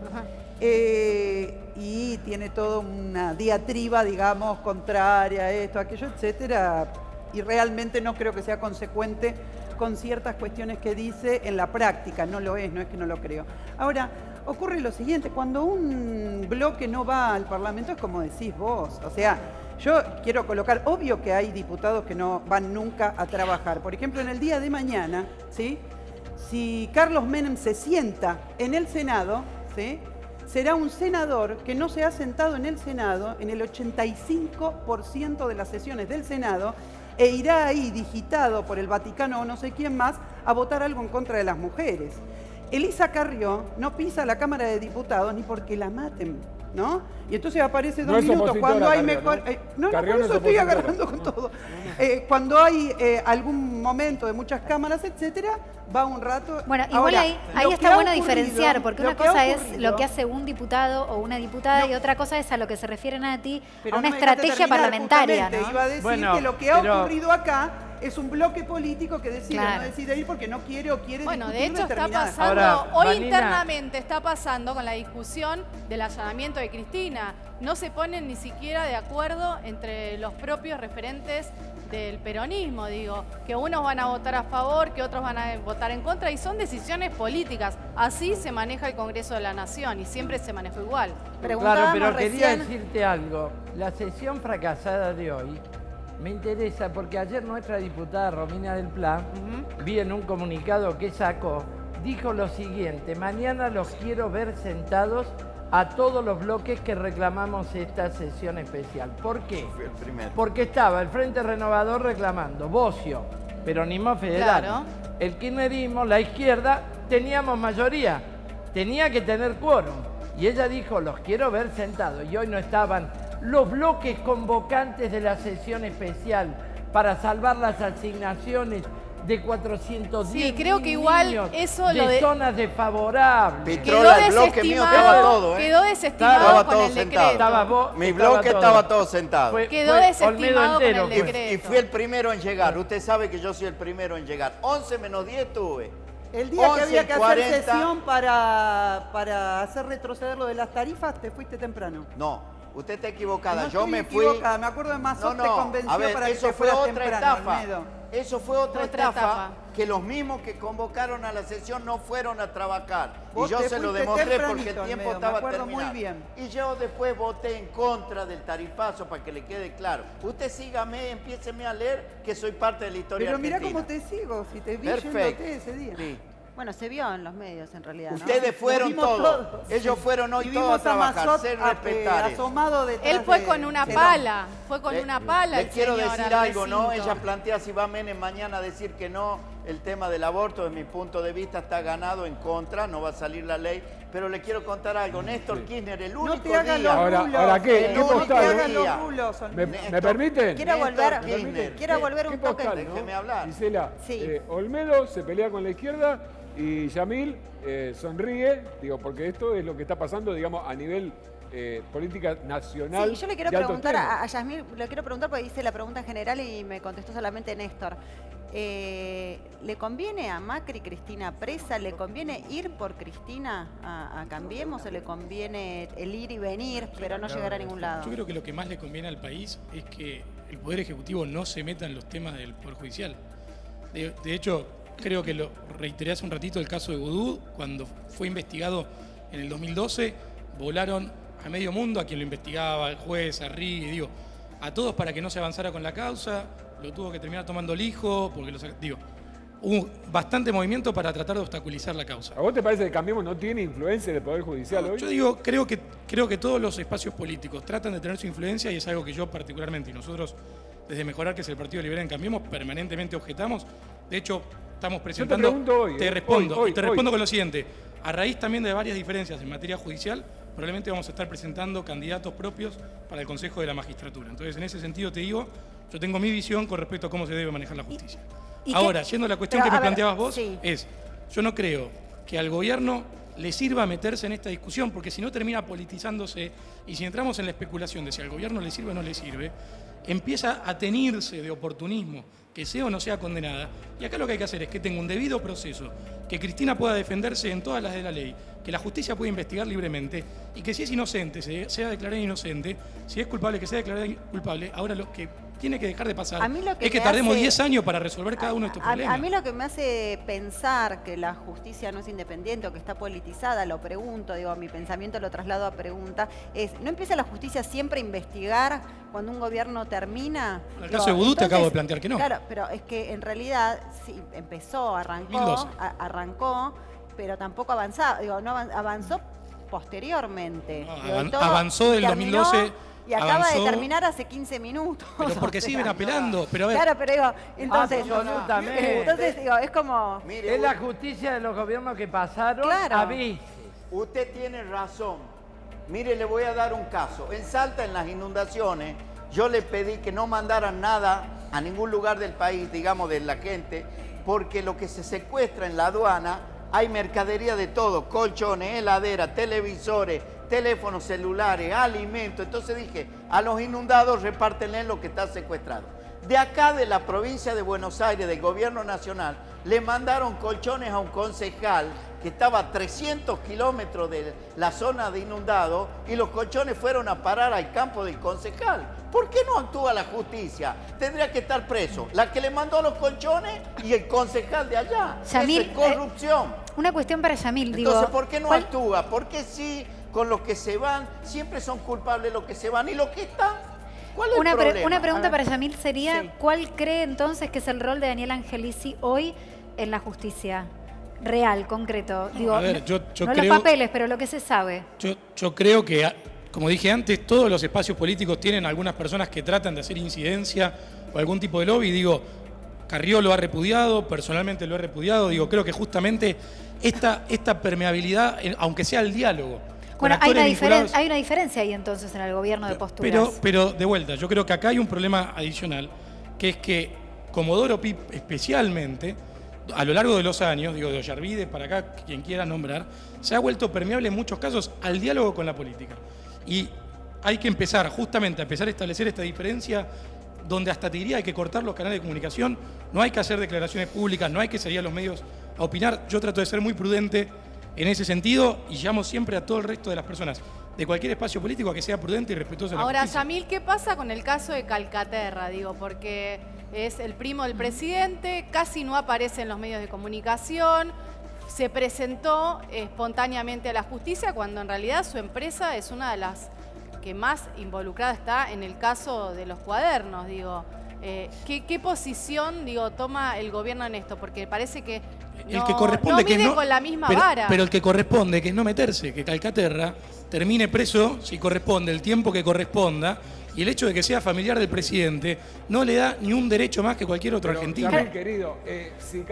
Y tiene toda una diatriba, digamos, contraria a esto, aquello, etcétera. Y realmente no creo que sea consecuente con ciertas cuestiones que dice en la práctica. No lo es, no es que no lo creo. Ahora, ocurre lo siguiente, cuando un bloque no va al Parlamento es como decís vos. O sea, yo quiero colocar, obvio que hay diputados que no van nunca a trabajar. Por ejemplo, en el día de mañana, ¿sí? Si Carlos Menem se sienta en el Senado, ¿sí?, será un senador que no se ha sentado en el Senado en el 85% de las sesiones del Senado e irá ahí digitado por el Vaticano o no sé quién más a votar algo en contra de las mujeres. Elisa Carrió no pisa la Cámara de Diputados ni porque la maten, ¿no? Y entonces aparece 2 minutos cuando hay mejor... No, por eso estoy agarrando con todo. Cuando hay algún momento de muchas cámaras, etcétera, va un rato... Bueno, igual ahí está bueno diferenciar, porque una cosa es lo que hace un diputado o una diputada y otra cosa es a lo que se refieren a ti, a una estrategia parlamentaria, ¿no? Iba a decir que lo que ha ocurrido acá es un bloque político que decide no decide ir porque no quiere o quiere discutir. Bueno, de hecho está pasando, hoy internamente está pasando con la discusión del allanamiento de Cristina. No se ponen ni siquiera de acuerdo entre los propios referentes del peronismo, digo, que unos van a votar a favor, que otros van a votar en contra, y son decisiones políticas. Así se maneja el Congreso de la Nación y siempre se manejó igual. Claro, pero quería decirte algo. La sesión fracasada de hoy me interesa porque ayer nuestra diputada Romina del Pla, vi en un comunicado que sacó, dijo lo siguiente: mañana los quiero ver sentados a todos los bloques que reclamamos esta sesión especial. ¿Por qué? Porque estaba el Frente Renovador reclamando, Bocio, Peronismo Federal, el kirchnerismo, la izquierda, teníamos mayoría, tenía que tener quórum. Y ella dijo, los quiero ver sentados. Y hoy no estaban los bloques convocantes de la sesión especial para salvar las asignaciones de 410 creo que igual eso de zonas desfavorables. Pitrola, el bloque mío estaba todo, quedó desestimado con el decreto. Mi bloque estaba todo sentado. Quedó desestimado con el decreto. Y fui el primero en llegar. Usted sabe que yo soy el primero en llegar. 11 menos 10 tuve. El día que había que hacer sesión para hacer retroceder lo de las tarifas, te fuiste temprano. No. Usted está equivocada. No yo me fui. Equivocada. Me acuerdo de Mazot te convenció para que te fueras temprano, Olmedo. Eso fue otra etapa que los mismos que convocaron a la sesión no fueron a trabajar. Y yo se lo demostré porque el tiempo estaba terminado. Muy bien. Y yo después voté en contra del tarifazo para que le quede claro. Usted sígame, empiéceme a leer que soy parte de la historia argentina. Pero mira cómo te sigo, si te vi yéndote ese día. Sí. Bueno, se vio en los medios en realidad, ¿no? Ustedes fueron Lo vimos todos. todos, Ellos sí. fueron hoy Y todos a vimos trabajar, Mazot, ser respetar eso. asomado detrás Él fue de- con una del pala, fue con una pala. Le el quiero señor decir algo, ¿no? Arlecinto. Ella plantea si va Menem mañana a decir que no, el tema del aborto, desde mi punto de vista, está ganado en contra, no va a salir la ley. Pero le quiero contar algo. Néstor Kirchner, el único No te hagan día... los rulos. Ahora, ¿qué? El ¿Qué único No te postal? hagan día. los rulos. ¿Me Néstor, permiten? Quiero volver, Kirchner. quiero volver un ¿Qué toque. postal, no? Déjeme hablar. Gisela, Sí. Olmedo se pelea con la izquierda y Yamil sonríe, digo, porque esto es lo que está pasando, digamos, a nivel política nacional. Sí, yo le quiero de altos preguntar temas. a Yasmín, le quiero preguntar porque hice la pregunta en general y me contestó solamente Néstor. ¿Le conviene a Macri Cristina presa? ¿Le conviene ir por Cristina a Cambiemos o le conviene el ir y venir, pero no llegar a ningún lado? Yo creo que lo que más le conviene al país es que el Poder Ejecutivo no se meta en los temas del Poder Judicial. De hecho, creo que lo reiteré hace un ratito el caso de Vudú, cuando fue investigado en el 2012, volaron a medio mundo, a quien lo investigaba, al juez, a Rigui, digo, a todos para que no se avanzara con la causa, lo tuvo que terminar tomando el hijo, porque hubo bastante movimiento para tratar de obstaculizar la causa. ¿A vos te parece que Cambiemos no tiene influencia en el Poder Judicial hoy? Yo digo, creo que todos los espacios políticos tratan de tener su influencia y es algo que yo particularmente y nosotros desde Mejorar, que es el Partido Liberal en Cambiemos, permanentemente objetamos. De hecho, estamos presentando... pregunto hoy, Te respondo, hoy, y te respondo con lo siguiente. A raíz también de varias diferencias en materia judicial, probablemente vamos a estar presentando candidatos propios para el Consejo de la Magistratura. Entonces, en ese sentido te digo, yo tengo mi visión con respecto a cómo se debe manejar la justicia. ¿Y Ahora, qué? yendo a la cuestión Pero, que me a ver, planteabas vos, sí. yo no creo que al gobierno le sirva meterse en esta discusión, porque si no termina politizándose, y si entramos en la especulación de si al gobierno le sirve o no le sirve, empieza a teñirse de oportunismo, que sea o no sea condenada. Y acá lo que hay que hacer es que tenga un debido proceso, que Cristina pueda defenderse en todas las de la ley, que la justicia pueda investigar libremente, y que si es inocente, sea declarada inocente, si es culpable, que sea declarada culpable. Ahora lo que tiene que dejar de pasar A mí lo que es que me tardemos hace- 10 años para resolver cada uno de estos problemas. A mí lo que me hace pensar que la justicia no es independiente o que está politizada, lo pregunto, digo, mi pensamiento lo traslado a pregunta, es, ¿no empieza la justicia siempre a investigar cuando un gobierno termina? En el Digo, caso de Vudú te acabo de entonces, plantear que no. Claro, pero es que en realidad sí, empezó, 2012. arrancó, pero tampoco avanzaba, digo, no avanzó posteriormente. No, Digo, y todo- avanzó del terminó 2012, y acaba avanzó- de terminar hace 15 minutos. Pero porque o sea, siguen apelando. Pero a ver, Claro, pero digo, entonces, Absolutamente. entonces digo, es como... Mire, Es la justicia de los gobiernos que pasaron Claro. a veces. usted tiene razón. Mire, le voy a dar un caso. En Salta, en las inundaciones, yo le pedí que no mandaran nada a ningún lugar del país, digamos, de la gente, porque lo que se secuestra en la aduana, hay mercadería de todo, colchones, heladeras, televisores, teléfonos celulares, alimentos. Entonces dije, a los inundados repártenle lo que está secuestrado. De acá, de la provincia de Buenos Aires, del gobierno nacional, le mandaron colchones a un concejal que estaba a 300 kilómetros de la zona de inundado y los colchones fueron a parar al campo del concejal. ¿Por qué no actúa la justicia? Tendría que estar preso la que le mandó los colchones y el concejal de allá. Yamil, Eso es corrupción. Una cuestión para Yamil, digo. Entonces, ¿por qué no ¿cuál- actúa? ¿Por qué sí con los que se van? Siempre son culpables los que se van y los que están. ¿Cuál es el problema? Una pregunta A ver. para Yamil sería, Sí. ¿cuál cree entonces que es el rol de Daniel Angelici hoy en la justicia? Real, concreto. Digo, a ver, yo no creo- los papeles, pero lo que se sabe. yo creo que, como dije antes, todos los espacios políticos tienen algunas personas que tratan de hacer incidencia o algún tipo de lobby. Digo, Carrió lo ha repudiado, personalmente lo he repudiado. Digo, creo que justamente esta permeabilidad, aunque sea el diálogo. con Bueno, hay actores vinculados- hay una diferencia ahí entonces en el gobierno de posturas. Pero de vuelta, yo creo que acá hay un problema adicional, que es que Comodoro Pi especialmente, a lo largo de los años, digo, de Ollarvide para acá, quien quiera nombrar, se ha vuelto permeable en muchos casos al diálogo con la política. Y hay que empezar justamente a establecer esta diferencia, donde hasta te diría hay que cortar los canales de comunicación, no hay que hacer declaraciones públicas, no hay que salir a los medios a opinar. Yo trato de ser muy prudente en ese sentido y llamo siempre a todo el resto de las personas de cualquier espacio político a que sea prudente y respetuoso de la Ahora, justicia. Yamil, ¿qué pasa con el caso de Calcaterra? Digo, porque es el primo del presidente, casi no aparece en los medios de comunicación, se presentó espontáneamente a la justicia cuando en realidad su empresa es una de las que más involucrada está en el caso de los cuadernos. Digo, ¿qué posición, digo, toma el gobierno en esto? Porque parece que el que corresponde no que mide no. con la misma pero, vara. pero el que corresponde, que es no meterse, que Calcaterra termine preso si corresponde, el tiempo que corresponda. Y el hecho de que sea familiar del presidente no le da ni un derecho más que cualquier otro argentino. Yamil, querido, si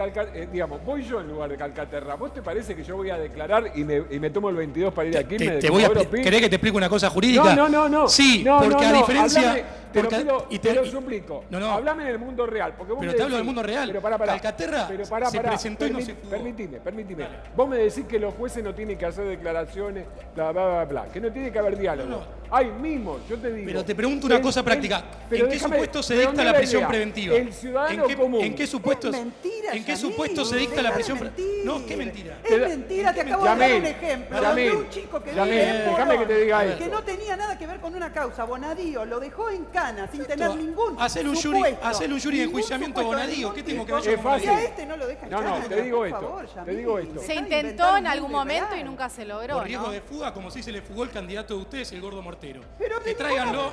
digamos, voy yo en lugar de Calcaterra, ¿vos te parece que yo voy a declarar y me tomo el 22 para ir aquí? ¿Querés que te explique una cosa jurídica? No. Sí, no, porque a diferencia... Hablame, te lo suplico. No. Hablame del mundo real. Porque vos Pero me te hablo decís, del mundo real. Pero pará. Calcaterra se presentó y no se jugó. Permitime. Vos me decís que los jueces no tienen que hacer declaraciones, bla, que no tiene que haber diálogo. No. Ahí mismo, yo te digo. Pero te pregunto una cosa práctica. pero ¿En qué déjame, supuesto se dicta la prisión preventiva? El ciudadano común. ¿En qué supuesto se dicta la prisión preventiva? No, ¿qué mentira? Es mentira, te acabo de dar un ejemplo. Donde un chico que vive en déjame que te diga esto. que no tenía nada que ver con una causa, Bonadío, lo dejó en cana sin tener ningún Hacer un jury de enjuiciamiento a Bonadío. ¿Qué tengo que ver con Y a este no lo dejan en cana. te digo por esto. favor, Te digo esto. Se intentó en algún momento y nunca se logró, Por riesgo ¿no? de fuga, como si se le fugó el candidato de ustedes, el Gordo Mortero. Pero Que tráiganlo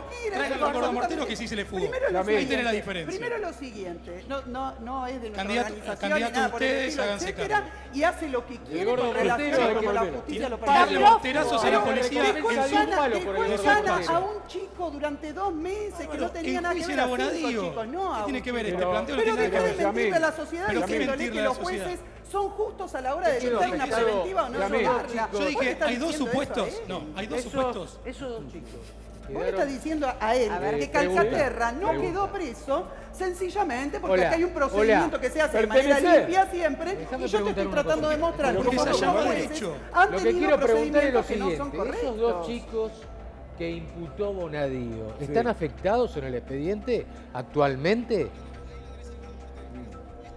al Gordo Mortero que sí se le fugó. Ahí tiene la diferencia. Primero lo siguiente, no es de nuestra Candidato organización de ni nada por el ustedes, estilo, háganse etcétera, cargo. y hace lo que quiere Gordo con relación Mortero, a como la Mortero. justicia lo Darle permite. morterazos a la policía en Dejó su en palo por el Gordo cana Mortero. a un chico durante 2 meses que no tenía nada que ver a a 5 Bonadío. chicos, no a ¿Qué tiene un que ver chico. este planteo? Pero No tiene deja que de ver. mentirle a la sociedad Pero ¿qué diciéndole mentirle que a la los sociedad? jueces son justos a la hora de Te quiero dictar una afectado, preventiva o no Yamil. llevarla. Yo ¿Vos dije, le estás hay dos diciendo supuestos. eso a él? No, hay dos supuestos. Esos dos chicos. Vos le estás diciendo a él que Calcaterra no quedó preso sencillamente porque Hola, acá hay un procedimiento que se hace de manera Pertenecer. limpia siempre Déjame y yo te preguntar estoy una tratando cosa. de mostrar Porque cómo se los llama jueces derecho. han Lo que tenido quiero preguntar es lo procedimientos que no son siguiente. Esos correctos. dos chicos que imputó Bonadío, ¿están afectados en el expediente actualmente?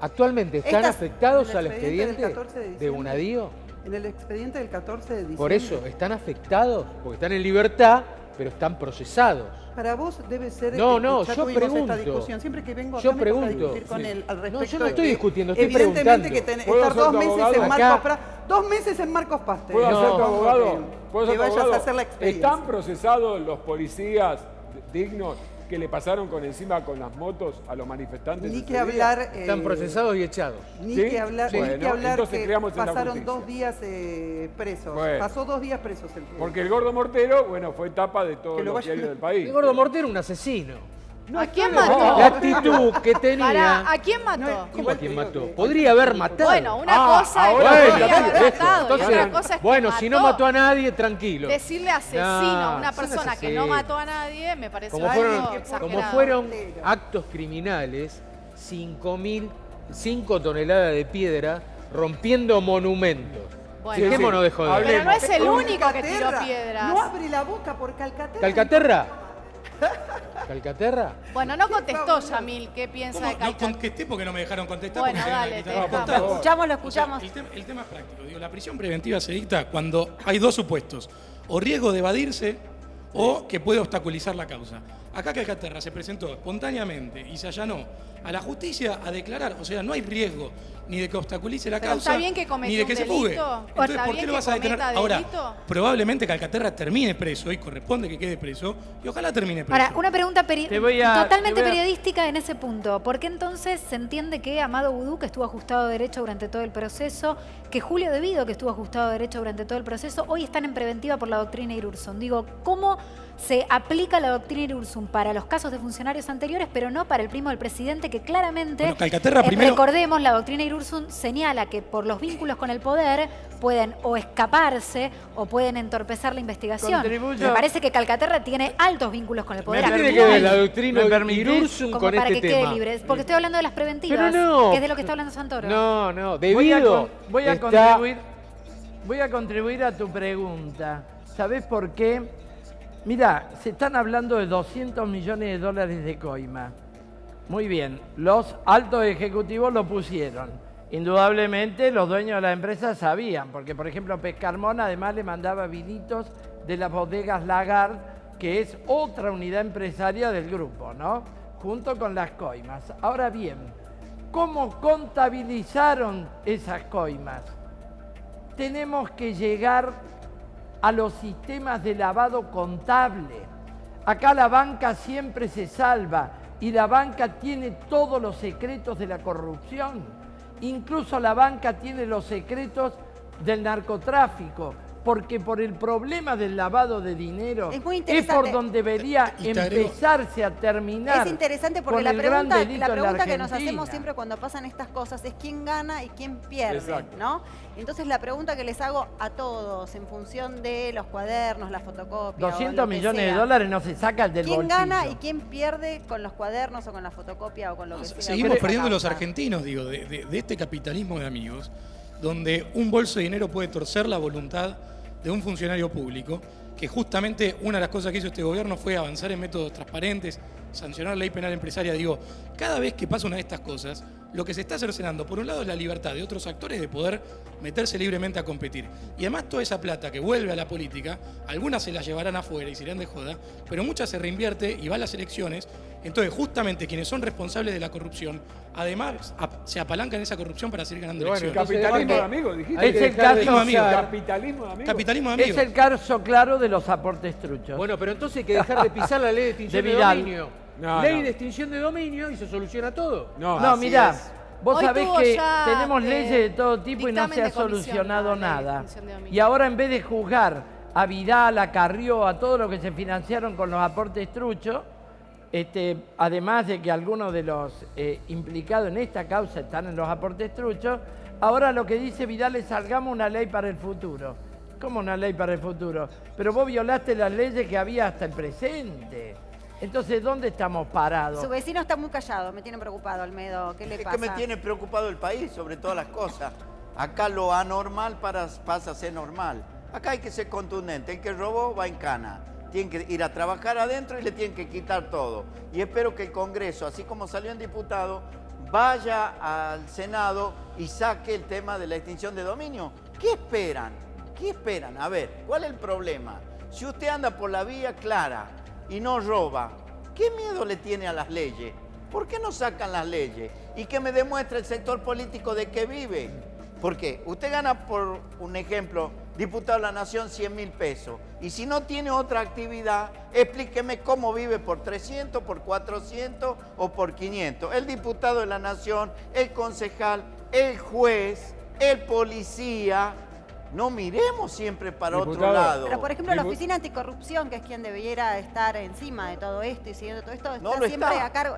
¿Actualmente están afectados en el al expediente del 14 de de diciembre. Bonadío? En el expediente del 14 de diciembre. Por eso, ¿están afectados? Porque están en libertad, pero están procesados. Para vos debe ser No, que no, ya yo tuvimos pregunto. esta discusión. Siempre que vengo acá Yo me toca pregunto. discutir con él al respecto. No, yo no de estoy que discutiendo, estoy evidentemente preguntando. que ¿Puedo estar ser 2 tu meses abogado? en Marcos Acá- Pras, 2 meses en Marcos Paz. te ¿Puedo digo, ser tu como abogado? que- ¿Puedo ser que tu vayas abogado? a hacer la experiencia. ¿Están procesados los policías dignos que le pasaron con encima con las motos a los manifestantes? Ni ese que día? hablar. Están procesados y echados. Ni ¿Sí? que hablar, Bueno, ni que, hablar entonces que creamos en la pasaron justicia. 2 días presos. Bueno. Pasó 2 días presos el tío. Porque el Gordo Mortero, bueno, fue tapa de todos Que lo los vaya- diarios del país. El Gordo Mortero, un asesino. ¿A quién No. mató? La actitud que tenía... Pará, ¿a quién mató? ¿Cómo Igual a quién te digo mató? que- Podría haber matado. Bueno, una cosa ahora es que bueno, podría haber listo. matado y Entonces, otra cosa es que bueno, si no mató a nadie, tranquilo. Decirle asesino a una No, son persona que no asesinos. mató a nadie me parece Como un fueron, poco exagerado. como fueron actos criminales, 5 toneladas de piedra rompiendo monumentos. Bueno. Dejémonos de joder. Pero no es el Por único que tiró Calcaterra. piedras. No abre la boca por Calcaterra. ¿Calcaterra? ¿Calcaterra? Bueno, no contestó Yamil qué piensa ¿Cómo? de No Calcaterra. contesté porque no me dejaron contestar. Bueno, porque me dale, quitaron te la dejamos. posta. Lo escuchamos, lo O sea, escuchamos. el tema es práctico. Digo, la prisión preventiva se dicta cuando hay dos supuestos. O riesgo de evadirse o que puede obstaculizar la causa. Acá Calcaterra se presentó espontáneamente y se allanó a la justicia a declarar. O sea, no hay riesgo ni de que obstaculice la Pero causa, está bien que cometió ni de que un se fugue. delito. Entonces, Está ¿por bien qué lo que vas a detener? cometa Ahora, delito. probablemente Calcaterra termine preso y corresponde que quede preso y ojalá termine preso. Ahora, una pregunta Te voy a- totalmente te voy a- periodística en ese punto. ¿Por qué entonces se entiende que Amado Vudú, que estuvo ajustado de derecho durante todo el proceso, que Julio Devido, que estuvo ajustado de derecho durante todo el proceso, hoy están en preventiva por la doctrina Irurzun? Digo, ¿cómo se aplica la doctrina Irurzun para los casos de funcionarios anteriores, pero no para el primo del presidente, que claramente, Bueno, Calcaterra primero- recordemos, la doctrina Irurzun señala que por los vínculos con el poder pueden o escaparse o pueden entorpecer la investigación. Contribuyo- Me parece que Calcaterra tiene altos vínculos con el poder. Me ¿Qué tiene permitís- que ver la doctrina ¿Me permitís? Irurzun como con para este que quede tema? libre. Porque estoy hablando de las preventivas, Pero no. que es de lo que está hablando Santoro. No, Voy a Devido voy a está- contribuir a tu pregunta. ¿Sabés por qué? Mira, se están hablando de $200 millones de coima. Muy bien, los altos ejecutivos lo pusieron. Indudablemente los dueños de la empresa sabían, porque por ejemplo Pescarmón además le mandaba vinitos de las bodegas Lagarde, que es otra unidad empresaria del grupo, ¿no? Junto con las coimas. Ahora bien, ¿cómo contabilizaron esas coimas? Tenemos que llegar a los sistemas de lavado contable. Acá la banca siempre se salva y la banca tiene todos los secretos de la corrupción. incluso la banca tiene los secretos del narcotráfico, porque por el problema del lavado de dinero es por donde debería empezarse a terminar. Es interesante porque la pregunta que nos hacemos siempre cuando pasan estas cosas es quién gana y quién pierde, ¿no? Entonces la pregunta que les hago a todos en función de los cuadernos, las fotocopias, 200 millones de dólares no se saca del bolsillo. ¿Quién gana y quién pierde con los cuadernos o con la fotocopia o con lo que sea? Seguimos perdiendo los argentinos, digo, de este capitalismo de amigos, donde un bolso de dinero puede torcer la voluntad de un funcionario público, que justamente una de las cosas que hizo este gobierno fue avanzar en métodos transparentes, sancionar la ley penal empresaria. Digo, cada vez que pasa una de estas cosas, lo que se está cercenando, por un lado, es la libertad de otros actores de poder meterse libremente a competir. Y además toda esa plata que vuelve a la política, algunas se la llevarán afuera y se irán de joda, pero muchas se reinvierte y va a las elecciones. Entonces, justamente quienes son responsables de la corrupción, además se apalancan en esa corrupción para seguir ganando elecciones. Capitalismo de amigos, dijiste. Es el caso Capitalismo de amigos. Capitalismo de amigos. Es el caso claro de los aportes truchos. Bueno, pero entonces hay que dejar de pisar la ley de extinción de dominio. Ley de extinción de dominio y se soluciona todo. No, mirá, vos sabés que tenemos leyes de todo tipo y no se ha solucionado nada. Y ahora en vez de juzgar a Vidal, a Carrió, a todos los que se financiaron con los aportes truchos, además de que algunos de los implicados en esta causa están en los aportes truchos, ahora lo que dice Vidal es salgamos una ley para el futuro. ¿Cómo una ley para el futuro? Pero vos violaste las leyes que había hasta el presente. Entonces, ¿dónde estamos parados? Su vecino está muy callado, me tiene preocupado, Olmedo. ¿Qué le pasa? Es que me tiene preocupado el país, sobre todas las cosas. Acá lo anormal pasa a ser normal. Acá hay que ser contundente. El que robó va en cana. Tienen que ir a trabajar adentro y le tienen que quitar todo. Y espero que el Congreso, así como salió en diputado, vaya al Senado y saque el tema de la extinción de dominio. ¿Qué esperan? ¿Qué esperan? A ver, ¿cuál es el problema? Si usted anda por la vía clara y no roba, ¿qué miedo le tiene a las leyes? ¿Por qué no sacan las leyes? Y que me demuestre el sector político de qué vive. Porque usted gana, por un ejemplo, diputado de la Nación, 100.000 pesos. Y si no tiene otra actividad, explíqueme cómo vive por 300, por 400 o por 500. El diputado de la Nación, el concejal, el juez, el policía. No miremos siempre para otro lado. Pero, por ejemplo, la Oficina Anticorrupción, que es quien debiera estar encima de todo esto y siguiendo todo esto,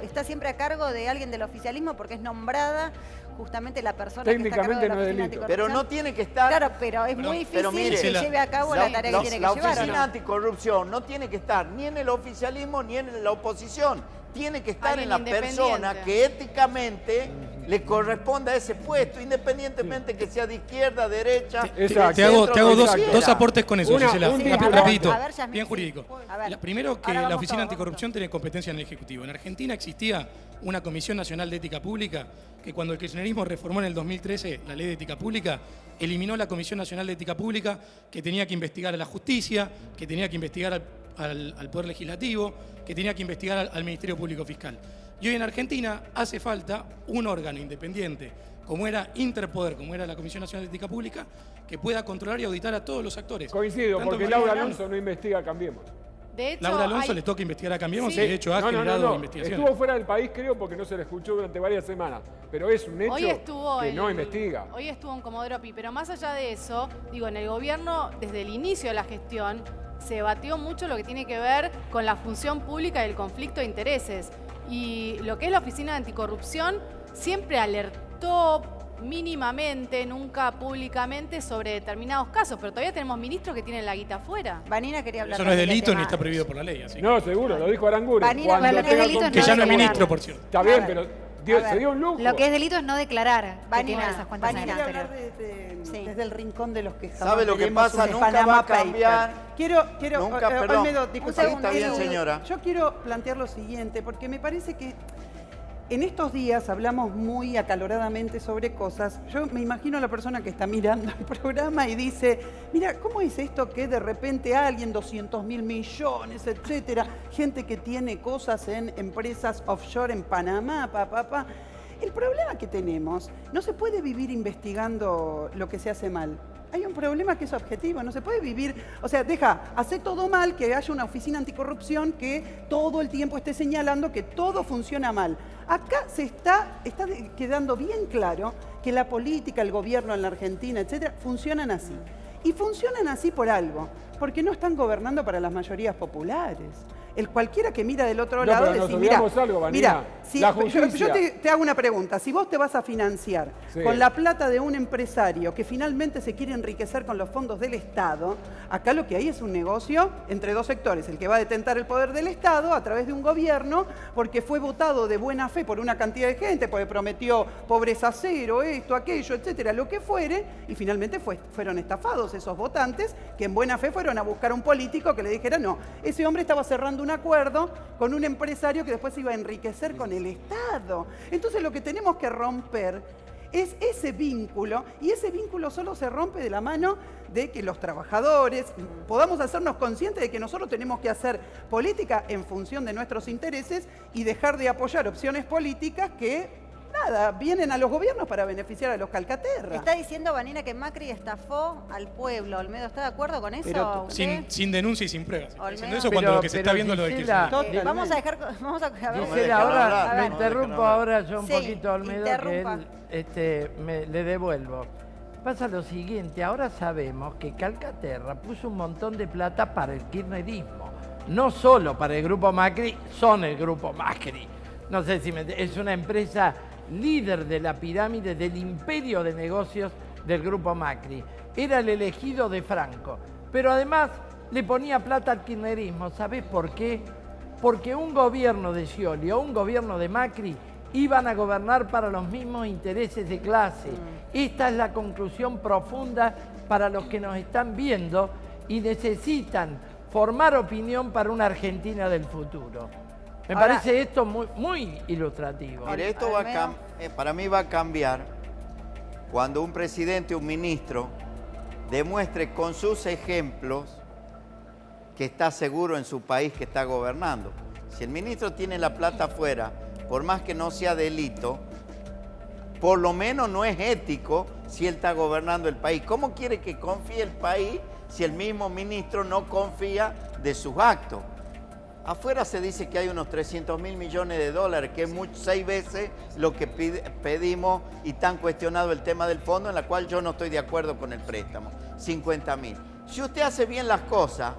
está siempre a cargo de alguien del oficialismo porque es nombrada justamente la persona que está a cargo de la Oficina Anticorrupción. Pero no tiene que estar... Claro, pero es muy difícil que lleve a cabo la tarea que tiene que llevar. La Oficina Anticorrupción no tiene que estar ni en el oficialismo ni en la oposición. Tiene que estar en la persona que éticamente le corresponda a ese puesto, independientemente que sea de izquierda, derecha. Te hago dos aportes con eso, Gisela. Rapidito, bien jurídico. Primero, que la Oficina Anticorrupción tiene competencia en el Ejecutivo. En Argentina existía una Comisión Nacional de Ética Pública que cuando el kirchnerismo reformó en el 2013 la Ley de Ética Pública, eliminó la Comisión Nacional de Ética Pública que tenía que investigar a la justicia, que tenía que investigar al Poder Legislativo, que tenía que investigar al Ministerio Público Fiscal. Y hoy en Argentina hace falta un órgano independiente, como era Interpoder, como era la Comisión Nacional de Ética Pública, que pueda controlar y auditar a todos los actores. Coincido, porque Laura Alonso no investiga a Cambiemos. De hecho, Laura Alonso le toca investigar a Cambiemos y de hecho ha generado investigaciones. Estuvo fuera del país, creo, porque no se le escuchó durante varias semanas. Pero es un hecho que no investiga. Hoy estuvo en Comodoro Pi, pero más allá de eso, digo, en el gobierno, desde el inicio de la gestión, se debatió mucho lo que tiene que ver con la función pública y el conflicto de intereses. Y lo que es la Oficina de Anticorrupción siempre alertó mínimamente, nunca públicamente, sobre determinados casos, pero todavía tenemos ministros que tienen la guita afuera. Vanina quería hablar. Eso no es delito ni está prohibido por la ley. Así. No, seguro, lo dijo Aranguren. Vanina, que ya no es ministro, por cierto. Está bien, pero se dio un lujo. Lo que es delito es no declarar. Vanina, esas cuentas quiero hablar desde el rincón de los que jamás ¿sabe lo que pasa? Nunca va a cambiar. Olmedo, está bien, señora. Yo quiero plantear lo siguiente, porque me parece que en estos días hablamos muy acaloradamente sobre cosas. Yo me imagino a la persona que está mirando el programa y dice, mira, ¿cómo es esto que de repente alguien, 200.000 millones, etcétera, gente que tiene cosas en empresas offshore en Panamá, El problema que tenemos, no se puede vivir investigando lo que se hace mal. Hay un problema que es objetivo, no se puede vivir, o sea, hace todo mal, que haya una oficina anticorrupción que todo el tiempo esté señalando que todo funciona mal. Acá se está quedando bien claro que la política, el gobierno en la Argentina, etcétera, funcionan así. Y funcionan así por algo, porque no están gobernando para las mayorías populares. El cualquiera que mira del otro lado pero decir, mira, si, la justicia. yo te hago una pregunta. Si vos te vas a financiar con la plata de un empresario que finalmente se quiere enriquecer con los fondos del Estado, acá lo que hay es un negocio entre dos sectores. El que va a detentar el poder del Estado a través de un gobierno porque fue votado de buena fe por una cantidad de gente, porque prometió pobreza cero, esto, aquello, etcétera, lo que fuere, y finalmente fueron estafados esos votantes que en buena fe fueron a buscar a un político que le dijera, no, ese hombre estaba cerrando un acuerdo con un empresario que después se iba a enriquecer con el Estado. Entonces lo que tenemos que romper es ese vínculo, y ese vínculo solo se rompe de la mano de que los trabajadores podamos hacernos conscientes de que nosotros tenemos que hacer política en función de nuestros intereses y dejar de apoyar opciones políticas que vienen a los gobiernos para beneficiar a los calcaterras. Está diciendo Vanina que Macri estafó al pueblo. ¿Olmedo está de acuerdo con eso? Pero, sin denuncia y sin pruebas. Olmedo. Eso cuando lo que se está viendo lo de que vamos a dejar... Gisela, ahora me interrumpo ahora yo un poquito a Olmedo, interrumpa. que él le devuelvo. Pasa lo siguiente, ahora sabemos que Calcaterra puso un montón de plata para el kirchnerismo. No solo para el Grupo Macri, son el Grupo Macri. No sé si es una empresa líder de la pirámide del imperio de negocios del Grupo Macri. Era el elegido de Franco, pero además le ponía plata al kirchnerismo. ¿Sabés por qué? Porque un gobierno de Scioli o un gobierno de Macri iban a gobernar para los mismos intereses de clase. Esta es la conclusión profunda para los que nos están viendo y necesitan formar opinión para una Argentina del futuro. Me parece esto muy ilustrativo. Mire, esto para mí va a cambiar cuando un presidente, un ministro, demuestre con sus ejemplos que está seguro en su país que está gobernando. Si el ministro tiene la plata afuera, por más que no sea delito, por lo menos no es ético si él está gobernando el país. ¿Cómo quiere que confíe el país si el mismo ministro no confía de sus actos? Afuera se dice que hay unos 300.000 millones de dólares, que es 6 veces lo que pedimos, y tan cuestionado el tema del fondo, en la cual yo no estoy de acuerdo con el préstamo, 50.000. Si usted hace bien las cosas,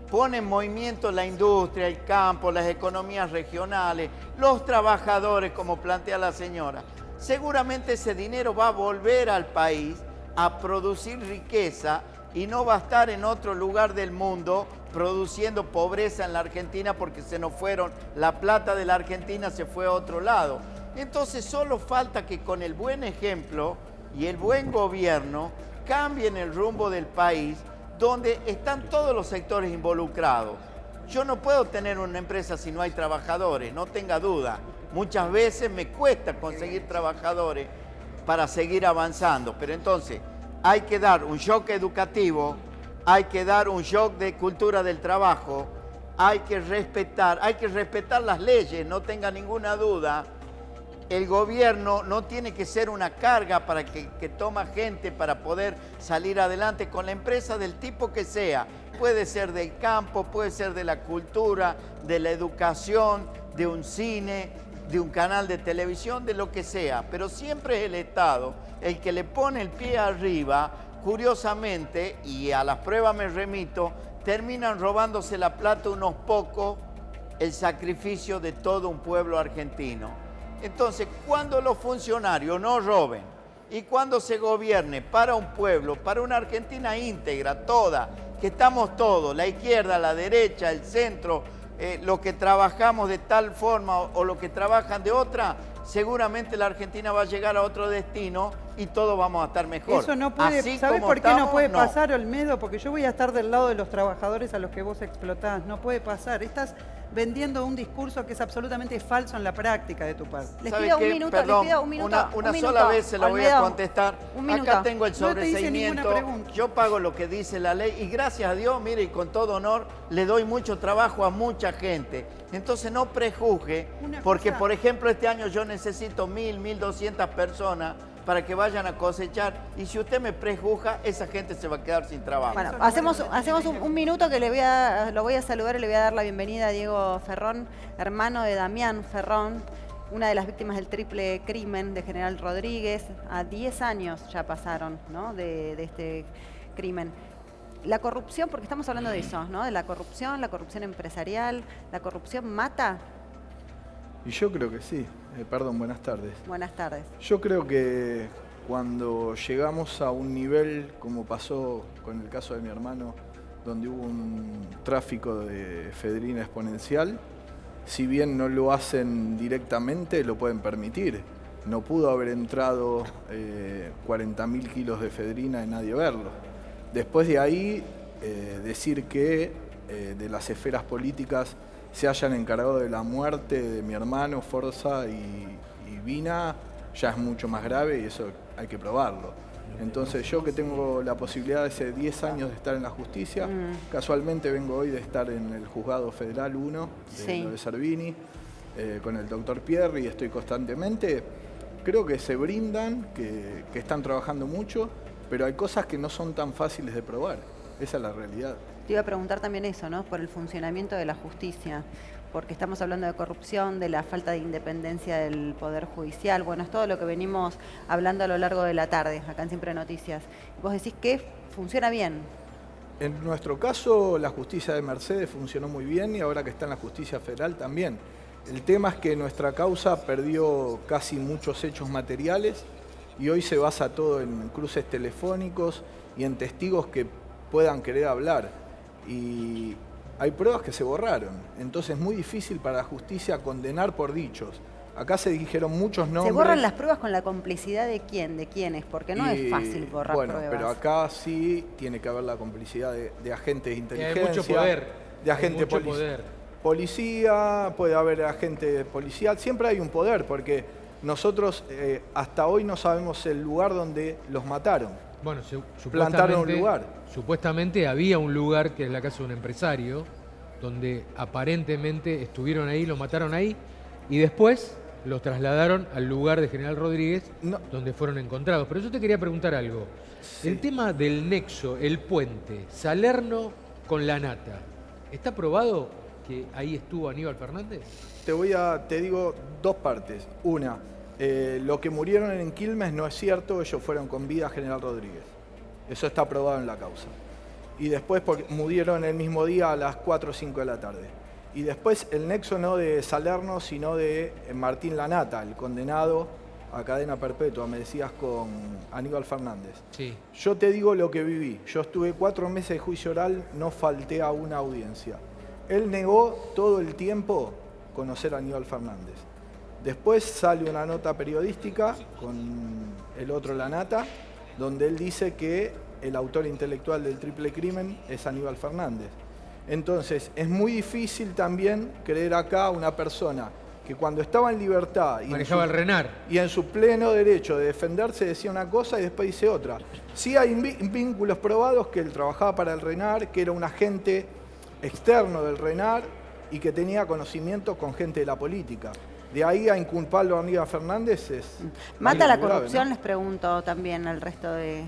pone en movimiento la industria, el campo, las economías regionales, los trabajadores, como plantea la señora, seguramente ese dinero va a volver al país a producir riqueza y no va a estar en otro lugar del mundo produciendo pobreza en la Argentina porque se nos fueron, la plata de la Argentina se fue a otro lado. Entonces solo falta que con el buen ejemplo y el buen gobierno cambien el rumbo del país donde están todos los sectores involucrados. Yo no puedo tener una empresa si no hay trabajadores, no tenga duda. Muchas veces me cuesta conseguir trabajadores para seguir avanzando, pero entonces hay que dar un shock educativo, hay que dar un shock de cultura del trabajo, hay que respetar las leyes, no tenga ninguna duda. El gobierno no tiene que ser una carga para que toma gente para poder salir adelante con la empresa del tipo que sea. Puede ser del campo, puede ser de la cultura, de la educación, de un cine, de un canal de televisión, de lo que sea. Pero siempre es el Estado el que le pone el pie arriba. Curiosamente, y a las pruebas me remito, terminan robándose la plata unos pocos, el sacrificio de todo un pueblo argentino. Entonces, cuando los funcionarios no roben y cuando se gobierne para un pueblo, para una Argentina íntegra, toda, que estamos todos, la izquierda, la derecha, el centro, los que trabajamos de tal forma o los que trabajan de otra, seguramente la Argentina va a llegar a otro destino y todos vamos a estar mejor. Eso no puede, ¿sabes por qué no puede pasar, Olmedo? Porque yo voy a estar del lado de los trabajadores a los que vos explotás. No puede pasar. Estás vendiendo un discurso que es absolutamente falso en la práctica de tu parte. Les pido un minuto, perdón, les pido un minuto. Una sola vez se lo voy a contestar. Acá tengo el sobreseimiento. Yo pago lo que dice la ley y gracias a Dios, mire, y con todo honor, le doy mucho trabajo a mucha gente. Entonces no prejuzgue, porque por ejemplo este año yo necesito 1.000, 1.200 personas para que vayan a cosechar, y si usted me prejuzga, esa gente se va a quedar sin trabajo. Bueno, hacemos un minuto que lo voy a saludar y le voy a dar la bienvenida a Diego Ferrón, hermano de Damián Ferrón, una de las víctimas del triple crimen de General Rodríguez. A 10 años ya pasaron, ¿no?, de este crimen. La corrupción, porque estamos hablando de eso, ¿no?, de la corrupción empresarial. ¿La corrupción mata? Y yo creo que sí. Perdón, buenas tardes. Buenas tardes. Yo creo que cuando llegamos a un nivel, como pasó con el caso de mi hermano, donde hubo un tráfico de efedrina exponencial, si bien no lo hacen directamente, lo pueden permitir. No pudo haber entrado 40.000 kilos de efedrina y nadie verlo. Después de ahí, decir que de las esferas políticas se hayan encargado de la muerte de mi hermano, Forza y Vina, ya es mucho más grave y eso hay que probarlo. Entonces yo que tengo la posibilidad de hace 10 años de estar en la justicia, casualmente vengo hoy de estar en el Juzgado Federal 1 de Servini, con el doctor Pierri, y estoy constantemente. Creo que se brindan, que están trabajando mucho, pero hay cosas que no son tan fáciles de probar. Esa es la realidad. Te iba a preguntar también eso, ¿no?, por el funcionamiento de la justicia, porque estamos hablando de corrupción, de la falta de independencia del Poder Judicial. Bueno, es todo lo que venimos hablando a lo largo de la tarde, acá en Siempre Noticias. Vos decís que funciona bien. En nuestro caso, la justicia de Mercedes funcionó muy bien y ahora que está en la justicia federal también. El tema es que nuestra causa perdió casi muchos hechos materiales y hoy se basa todo en cruces telefónicos y en testigos que puedan querer hablar. Y hay pruebas que se borraron, entonces es muy difícil para la justicia condenar por dichos. Acá se dijeron muchos nombres. ¿Se borran las pruebas con la complicidad de quién? ¿De quiénes? Porque no es fácil borrar pruebas. Bueno, pero acá sí tiene que haber la complicidad de agentes de inteligencia. Hay mucho poder. De agente policía, puede haber agente policial. Siempre hay un poder, porque nosotros hasta hoy no sabemos el lugar donde los mataron. Bueno, plantaron un lugar. Supuestamente había un lugar, que es la casa de un empresario, donde aparentemente estuvieron ahí, los mataron ahí, y después los trasladaron al lugar de General Rodríguez, donde fueron encontrados. Pero yo te quería preguntar algo. Sí. El tema del nexo, el puente, Salerno con La Nata, ¿está probado que ahí estuvo Aníbal Fernández? Te digo dos partes. Una, lo que murieron en Quilmes no es cierto, ellos fueron con vida a General Rodríguez. Eso está probado en la causa. Y después porque murieron el mismo día a las 4 o 5 de la tarde. Y después el nexo no de Salerno, sino de Martín La Nata, el condenado a cadena perpetua, me decías, con Aníbal Fernández. Sí. Yo te digo lo que viví. Yo estuve 4 meses de juicio oral, no falté a una audiencia. Él negó todo el tiempo conocer a Aníbal Fernández. Después sale una nota periodística con el otro La Nata, donde él dice que el autor intelectual del triple crimen es Aníbal Fernández. Entonces, es muy difícil también creer acá una persona que cuando estaba en libertad manejaba el RENAR y en su pleno derecho de defenderse decía una cosa y después dice otra. Sí hay vínculos probados que él trabajaba para el RENAR, que era un agente externo del RENAR y que tenía conocimiento con gente de la política. De ahí a inculparlo a Aníbal Fernández es... ¿Mata la corrupción? ¿No? Les pregunto también al resto de...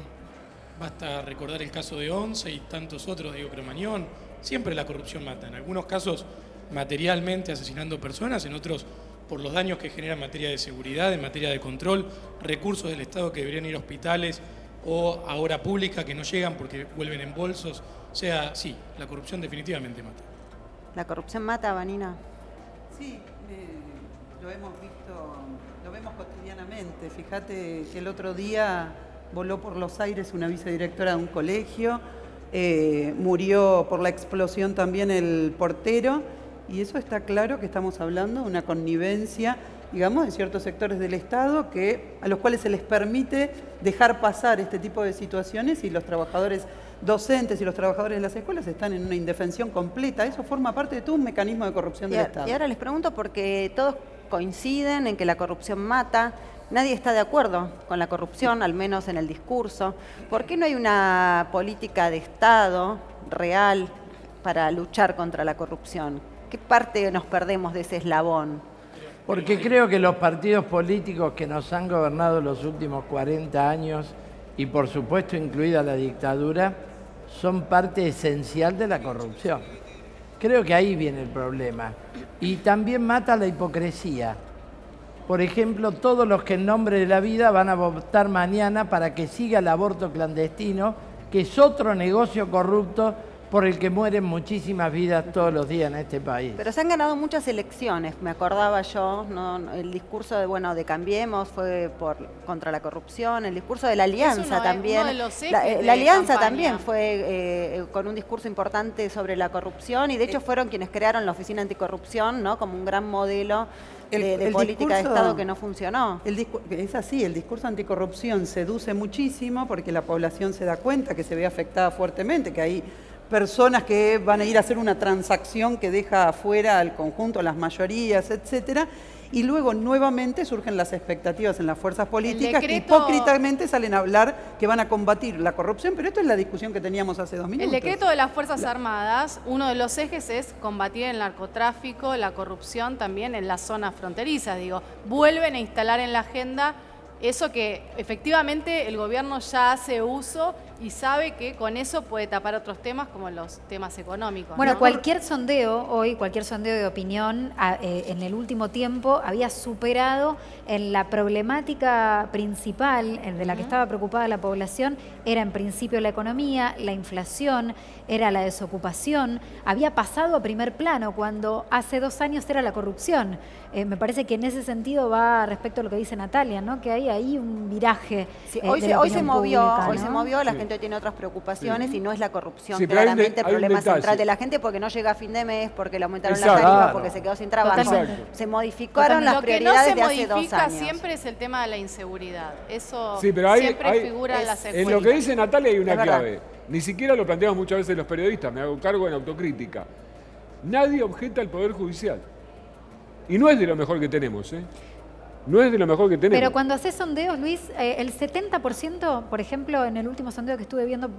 Basta recordar el caso de Once y tantos otros, Diego Cromañón. Siempre la corrupción mata. En algunos casos materialmente asesinando personas, en otros por los daños que genera en materia de seguridad, en materia de control, recursos del Estado que deberían ir a hospitales o a obra pública que no llegan porque vuelven en bolsos. O sea, sí, la corrupción definitivamente mata. ¿La corrupción mata, Vanina? Sí, lo hemos visto, lo vemos cotidianamente. Fíjate que el otro día voló por los aires una vicedirectora de un colegio, murió por la explosión también el portero, y eso está claro que estamos hablando de una connivencia, digamos, de ciertos sectores del Estado a los cuales se les permite dejar pasar este tipo de situaciones y los trabajadores docentes y los trabajadores de las escuelas están en una indefensión completa. Eso forma parte de todo un mecanismo de corrupción del Estado. Y ahora les pregunto porque todos coinciden en que la corrupción mata. Nadie está de acuerdo con la corrupción, al menos en el discurso. ¿Por qué no hay una política de Estado real para luchar contra la corrupción? ¿Qué parte nos perdemos de ese eslabón? Porque creo que los partidos políticos que nos han gobernado los últimos 40 años, y por supuesto incluida la dictadura, son parte esencial de la corrupción. Creo que ahí viene el problema. Y también mata la hipocresía. por ejemplo, todos los que en nombre de la vida van a votar mañana para que siga el aborto clandestino, que es otro negocio corrupto por el que mueren muchísimas vidas todos los días en este país. Pero se han ganado muchas elecciones, me acordaba yo, ¿no? El discurso de Cambiemos fue contra la corrupción, el discurso de la Alianza también. Uno de los ejes la Alianza campaña. también fue con un discurso importante sobre la corrupción y de hecho fueron quienes crearon la Oficina Anticorrupción, ¿no? Como un gran modelo de política de Estado que no funcionó. Es así, el discurso anticorrupción seduce muchísimo porque la población se da cuenta que se ve afectada fuertemente, que hay personas que van a ir a hacer una transacción que deja afuera al conjunto, las mayorías, etcétera, y luego nuevamente surgen las expectativas en las fuerzas políticas que hipócritamente salen a hablar que van a combatir la corrupción, pero esto es la discusión que teníamos hace 2 minutos. El decreto de las Fuerzas Armadas, uno de los ejes es combatir el narcotráfico, la corrupción también en las zonas fronterizas, vuelven a instalar en la agenda eso que efectivamente el gobierno ya hace uso y sabe que con eso puede tapar otros temas como los temas económicos. Bueno, ¿no? cualquier sondeo de opinión en el último tiempo había superado en la problemática principal de la que estaba preocupada la población, era en principio la economía, la inflación, era la desocupación, había pasado a primer plano cuando hace 2 años era la corrupción. Me parece que en ese sentido va respecto a lo que dice Natalia, ¿no? Que hay ahí un viraje. Sí, de hoy la se movió, pública, hoy ¿no? se movió, la gente tiene otras preocupaciones y no es la corrupción Sí, pero claramente el hay un problema detalle. central de la gente porque no llega a fin de mes, porque le aumentaron la Exacto. tarifa, porque se quedó sin trabajo. Totalmente. Se modificaron las Lo que no prioridades se de hace 2 modifica años. siempre es el tema de la inseguridad. Eso Sí, pero siempre figura en las en encuestas. lo que dice Natalia hay una Es verdad. clave. Ni siquiera lo planteamos muchas veces los periodistas, me hago cargo en autocrítica. Nadie objeta al Poder Judicial. Y no es de lo mejor que tenemos, ¿eh? No es de lo mejor que tenemos. Pero cuando haces sondeos, Luis, el 70%, por ejemplo, en el último sondeo que estuve viendo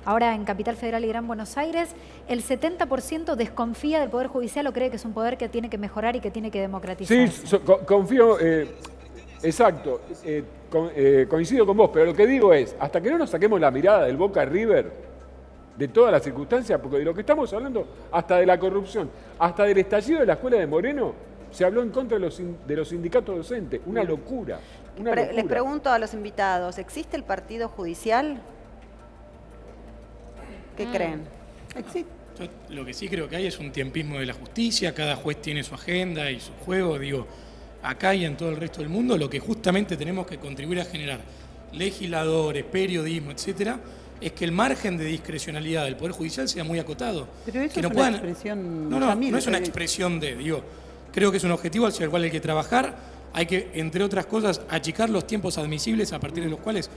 ahora en Capital Federal y Gran Buenos Aires, el 70% desconfía del Poder Judicial o cree que es un poder que tiene que mejorar y que tiene que democratizarse. Sí, confío, exacto, coincido con vos, pero lo que digo es, hasta que no nos saquemos la mirada del Boca River, de todas las circunstancias, porque de lo que estamos hablando, hasta de la corrupción, hasta del estallido de la escuela de Moreno, se habló en contra de los sindicatos docentes. Una locura. Les pregunto a los invitados, ¿existe el partido judicial? ¿Qué creen? Existe. Yo lo que sí creo que hay es un tiempismo de la justicia, cada juez tiene su agenda y su juego, acá y en todo el resto del mundo, lo que justamente tenemos que contribuir a generar, legisladores, periodismo, etcétera, es que el margen de discrecionalidad del Poder Judicial sea muy acotado. Pero eso que es no una puedan, expresión... no es una expresión creo que es un objetivo hacia el cual hay que trabajar, hay que, entre otras cosas, achicar los tiempos admisibles a partir de los cuales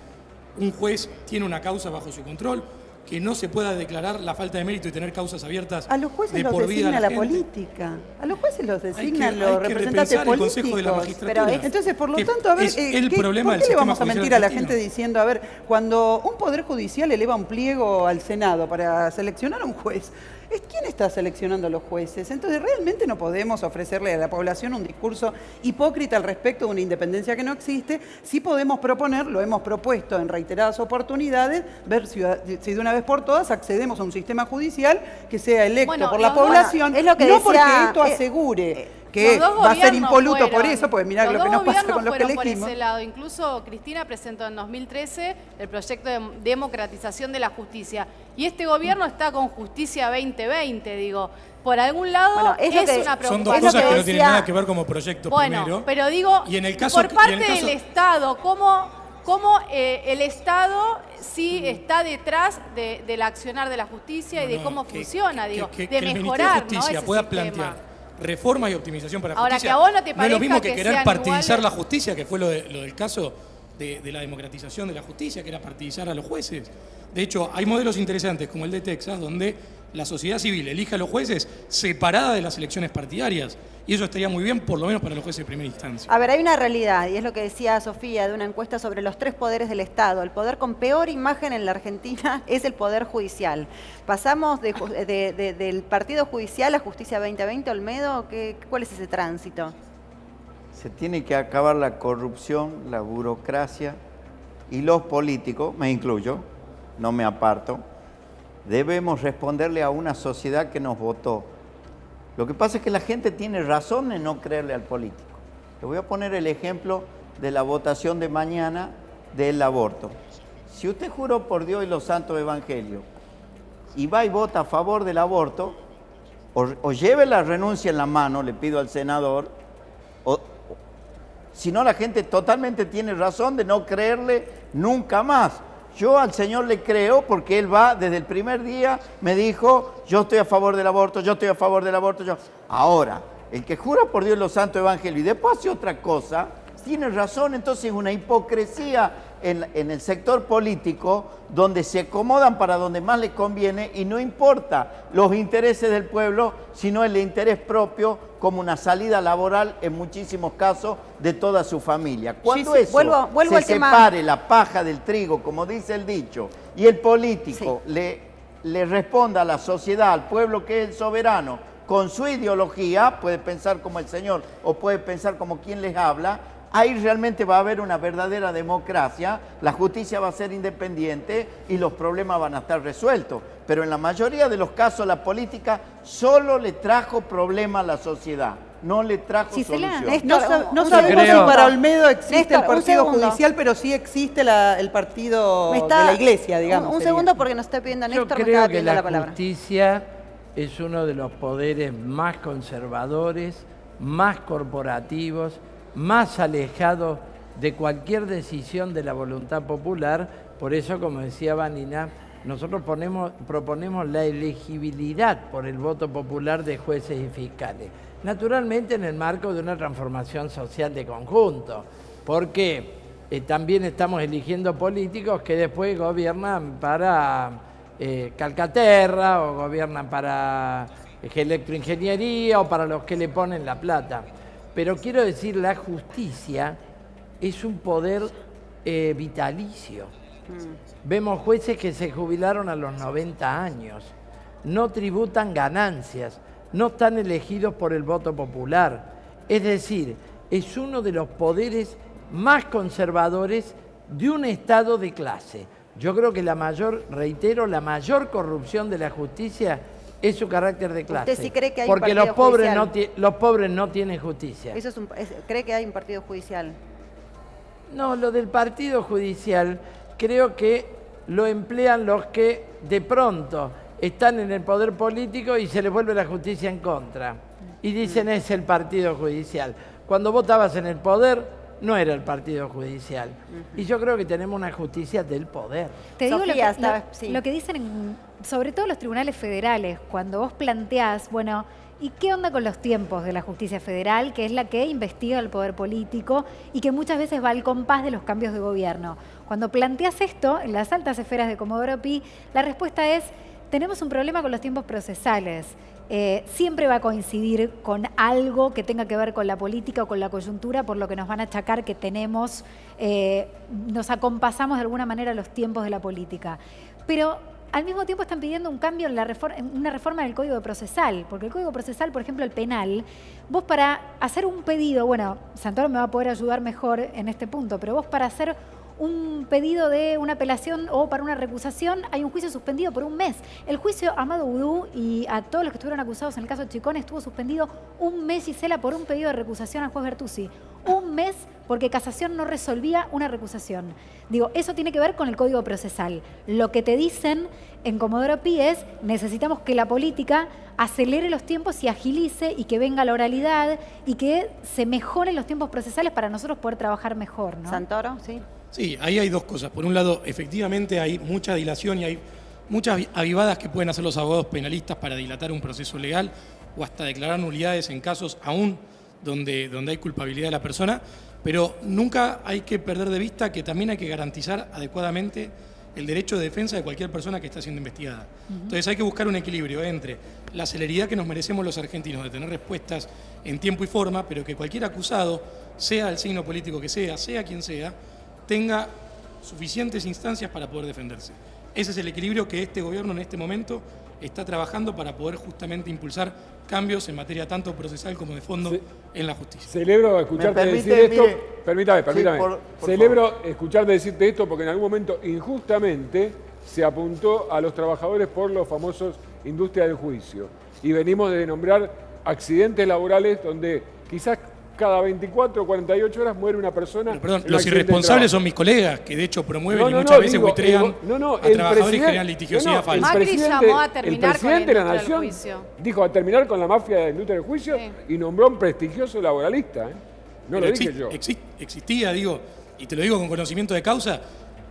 un juez tiene una causa bajo su control, que no se pueda declarar la falta de mérito y tener causas abiertas a los jueces de los por vida designa a la gente. política. A los jueces los designan Hay los que representantes repensar el políticos. Consejo de la Magistratura. Entonces, por lo Que tanto, a ver, es el problema ¿por del qué le sistema vamos a judicial mentir a la argentino? gente diciendo, a ver, cuando un poder judicial eleva un pliego al Senado para seleccionar a un juez, ¿quién está seleccionando a los jueces? Entonces, realmente no podemos ofrecerle a la población un discurso hipócrita al respecto de una independencia que no existe. Sí podemos proponer, lo hemos propuesto en reiteradas oportunidades, ver si de una vez por todas accedemos a un sistema judicial que sea electo por la población, es lo que no decía, porque esto asegure que va a ser impoluto por eso, porque mirá lo que nos pasa con los que elegimos. Por ese lado. Incluso Cristina presentó en 2013 el proyecto de democratización de la justicia. Y este gobierno está con Justicia 2020, Por algún lado es una preocupación. Son dos cosas que no tienen nada que ver como proyecto primero. Pero y en el caso, por parte del Estado, ¿cómo el Estado sí está detrás del accionar de la justicia y de cómo funciona, de que el Ministerio de mejorar, Justicia ese pueda sistema. plantear reformas y optimización para la Ahora, justicia. que a vos no te es lo parezca mismo que que querer sean partidizar iguales. la justicia, que fue lo del caso de la democratización de la justicia, que era partidizar a los jueces. De hecho, hay modelos interesantes como el de Texas, donde la sociedad civil elige a los jueces separada de las elecciones partidarias. Y eso estaría muy bien, por lo menos para los jueces de primera instancia. A ver, hay una realidad, y es lo que decía Sofía de una encuesta sobre los 3 poderes del Estado. El poder con peor imagen en la Argentina es el Poder Judicial. Pasamos del Partido Judicial a Justicia 2020, Olmedo. ¿Cuál es ese tránsito? Se tiene que acabar la corrupción, la burocracia y los políticos, me incluyo, no me aparto, debemos responderle a una sociedad que nos votó. Lo que pasa es que la gente tiene razón en no creerle al político. Le voy a poner el ejemplo de la votación de mañana del aborto. Si usted juró por Dios y los santos evangelios y va y vota a favor del aborto, o lleve la renuncia en la mano, le pido al senador, o si no la gente totalmente tiene razón de no creerle nunca más. Yo al Señor le creo porque Él va desde el primer día, me dijo, yo estoy a favor del aborto, yo estoy a favor del aborto. Ahora, el que jura por Dios y los santos evangelios y después hace otra cosa, tiene razón. Entonces es una hipocresía en el sector político donde se acomodan para donde más les conviene y no importa los intereses del pueblo, sino el interés propio como una salida laboral en muchísimos casos de toda su familia. Cuando eso vuelvo se al tema. separe la paja del trigo, como dice el dicho, y el político le responda a la sociedad, al pueblo que es el soberano, con su ideología, puede pensar como el Señor o puede pensar como quien les habla, ahí realmente va a haber una verdadera democracia, la justicia va a ser independiente y los problemas van a estar resueltos. Pero en la mayoría de los casos la política solo le trajo problemas a la sociedad, no le trajo solución. No sabemos si para Olmedo existe el Néstor, un partido segundo. judicial, pero sí existe el partido de la iglesia, digamos. Un sería. segundo porque nos está pidiendo Yo Néstor, me creo estaba que pidiendo la la palabra. justicia es uno de los poderes más conservadores, más corporativos, más alejados de cualquier decisión de la voluntad popular. Por eso, como decía Vanina, nosotros proponemos la elegibilidad por el voto popular de jueces y fiscales. Naturalmente en el marco de una transformación social de conjunto, porque también estamos eligiendo políticos que después gobiernan para Calcaterra o gobiernan para electroingeniería o para los que le ponen la plata. Pero quiero decir, la justicia es un poder vitalicio. Vemos jueces que se jubilaron a los 90 años, no tributan ganancias, no están elegidos por el voto popular. Es decir, es uno de los poderes más conservadores de un Estado de clase. Yo creo que la mayor corrupción de la justicia es su carácter de clase. ¿Usted sí cree que hay porque un los partido pobres, judicial? los pobres no tienen justicia. Eso ¿cree que hay un partido judicial? No, lo del partido judicial creo que lo emplean los que de pronto están en el poder político y se les vuelve la justicia en contra. Y dicen es el partido judicial. Cuando vos estabas en el poder, no era el partido judicial. Y yo creo que tenemos una justicia del poder. Te digo Sofía, lo que dicen, sobre todo los tribunales federales, cuando vos planteás, bueno, ¿y qué onda con los tiempos de la justicia federal, que es la que investiga el poder político y que muchas veces va al compás de los cambios de gobierno? Cuando planteás esto, en las altas esferas de Comodoro Pi, la respuesta es, tenemos un problema con los tiempos procesales. Siempre va a coincidir con algo que tenga que ver con la política o con la coyuntura, por lo que nos van a achacar que tenemos, nos acompasamos de alguna manera a los tiempos de la política. Pero al mismo tiempo están pidiendo un cambio en una reforma del Código Procesal, porque el Código Procesal, por ejemplo, el penal, vos para hacer un pedido, bueno, Santoro me va a poder ayudar mejor en este punto, pero vos para hacer un pedido de una apelación o para una recusación, hay un juicio suspendido por un mes. El juicio a Amado Vudú y a todos los que estuvieron acusados en el caso de Chicón estuvo suspendido un mes, Gisela, por un pedido de recusación al juez Bertuzzi. Un mes porque Casación no resolvía una recusación. Digo, eso tiene que ver con el Código Procesal. Lo que te dicen en Comodoro Pi es, necesitamos que la política acelere los tiempos y agilice y que venga la oralidad y que se mejoren los tiempos procesales para nosotros poder trabajar mejor, ¿no? Santoro, sí. Sí, ahí hay dos cosas. Por un lado, efectivamente hay mucha dilación y hay muchas avivadas que pueden hacer los abogados penalistas para dilatar un proceso legal o hasta declarar nulidades en casos aún donde hay culpabilidad de la persona, pero nunca hay que perder de vista que también hay que garantizar adecuadamente el derecho de defensa de cualquier persona que está siendo investigada. Entonces hay que buscar un equilibrio entre la celeridad que nos merecemos los argentinos de tener respuestas en tiempo y forma, pero que cualquier acusado, sea el signo político que sea quien sea, tenga suficientes instancias para poder defenderse. Ese es el equilibrio que este gobierno en este momento está trabajando para poder justamente impulsar cambios en materia tanto procesal como de fondo en la justicia. Celebro escucharte decir esto. Permítame. Sí, celebro escucharte decirte esto porque en algún momento injustamente se apuntó a los trabajadores por los famosos industria del juicio. Y venimos de nombrar accidentes laborales donde quizás cada 24 o 48 horas muere una persona. Pero, perdón, en un los accidente de irresponsables trabajo. son mis colegas, que de hecho promueven No, y no, muchas no, veces digo, buitrean el a trabajadores y generan litigiosidad el falsa. Macri presidente- llamó a terminar el presidente con la de la industria del Nación juicio. dijo a terminar con la mafia de la industria del juicio Sí. y nombró a un prestigioso laboralista. No Pero lo dije yo. Existía, digo, y te lo digo con conocimiento de causa,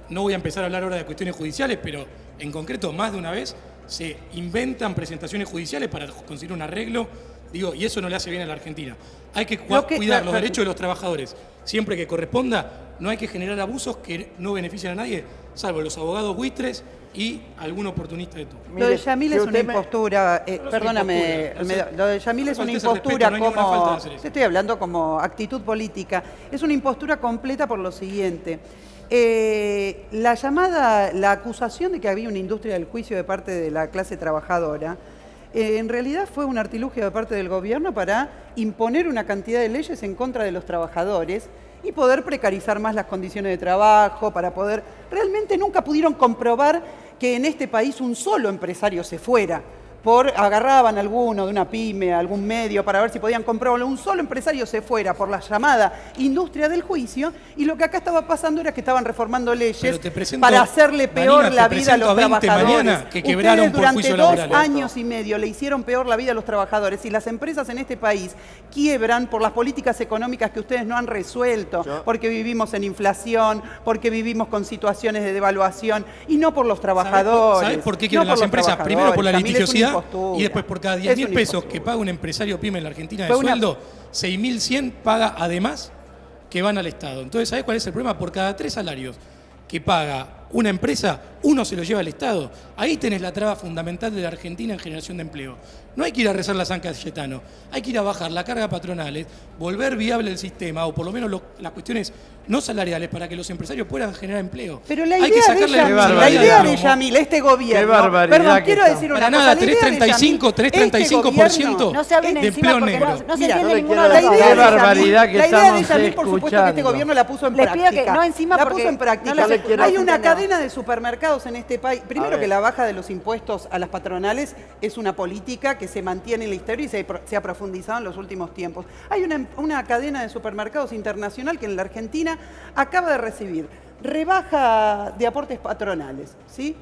no voy a empezar a hablar ahora de cuestiones judiciales, pero en concreto más de una vez se inventan presentaciones judiciales para conseguir un arreglo, digo, y eso no le hace bien a la Argentina. Hay que cuidar los derechos de los trabajadores. Siempre que corresponda, no hay que generar abusos que no benefician a nadie, salvo los abogados buitres y algún oportunista de turno. Lo de Yamil si es una usted me- impostura, No, no es una perdóname, impostura, lo de Yamil es una falta ese impostura respeto, no hay ninguna falta como, de hacer eso. te estoy hablando como actitud política, es una impostura completa por lo siguiente. La acusación de que había una industria del juicio de parte de la clase trabajadora, en realidad fue un artilugio de parte del gobierno para imponer una cantidad de leyes en contra de los trabajadores y poder precarizar más las condiciones de trabajo, para poder... Realmente nunca pudieron comprobar que en este país un solo empresario se fuera. Agarraban alguno de una pyme, algún medio, para ver si podían comprobarlo. Un solo empresario se fuera por la llamada industria del juicio, y lo que acá estaba pasando era que estaban reformando leyes Pero te presento, para hacerle peor Marina, la te vida a los presento a 20 trabajadores. mañana que quebraron Ustedes por durante juicio 2 laboral. años y medio le hicieron peor la vida a los trabajadores, y las empresas en este país quiebran por las políticas económicas que ustedes no han resuelto, porque vivimos en inflación, porque vivimos con situaciones de devaluación, y no por los trabajadores. ¿Sabes por qué quieren no las los empresas? Primero por la trabajadores. Yamil, es una litigiosidad impostura. y después por cada Es 10.000 una pesos impostura. que paga un empresario pyme en la Argentina de Fue una- sueldo, 6.100 paga además que van al Estado. Entonces, ¿sabes cuál es el problema? Por cada 3 salarios que paga una empresa, uno se lo lleva al Estado. Ahí tenés la traba fundamental de la Argentina en generación de empleo. No hay que ir a rezar la San Cayetano, hay que ir a bajar la carga patronal, volver viable el sistema, o por lo menos las cuestiones no salariales, para que los empresarios puedan generar empleo. Pero la Hay que idea de sacarle Yamil, el la idea de plomo. Yamil, este gobierno, Qué barbaridad perdón, que quiero está. decir una Para cosa, nada, la idea de tenés 35, Yamil, tenés este 35% gobierno- No se hablen de encima empleo porque negro. no se Mira, entiende no le ninguno quiero de los dar dos. la Qué Yamil, barbaridad que la idea de estamos Yamil, por supuesto, que este escuchando. gobierno la puso en Les práctica. pido que no encima la porque puso en práctica. no le quiero Hay hacer una nada. cadena de supermercados en este país. Primero, que la baja de los impuestos a las patronales es una política que se mantiene en la historia y se ha profundizado en los últimos tiempos. Hay una cadena de supermercados internacional que en la Argentina acaba de recibir rebaja de aportes patronales, ¿sí?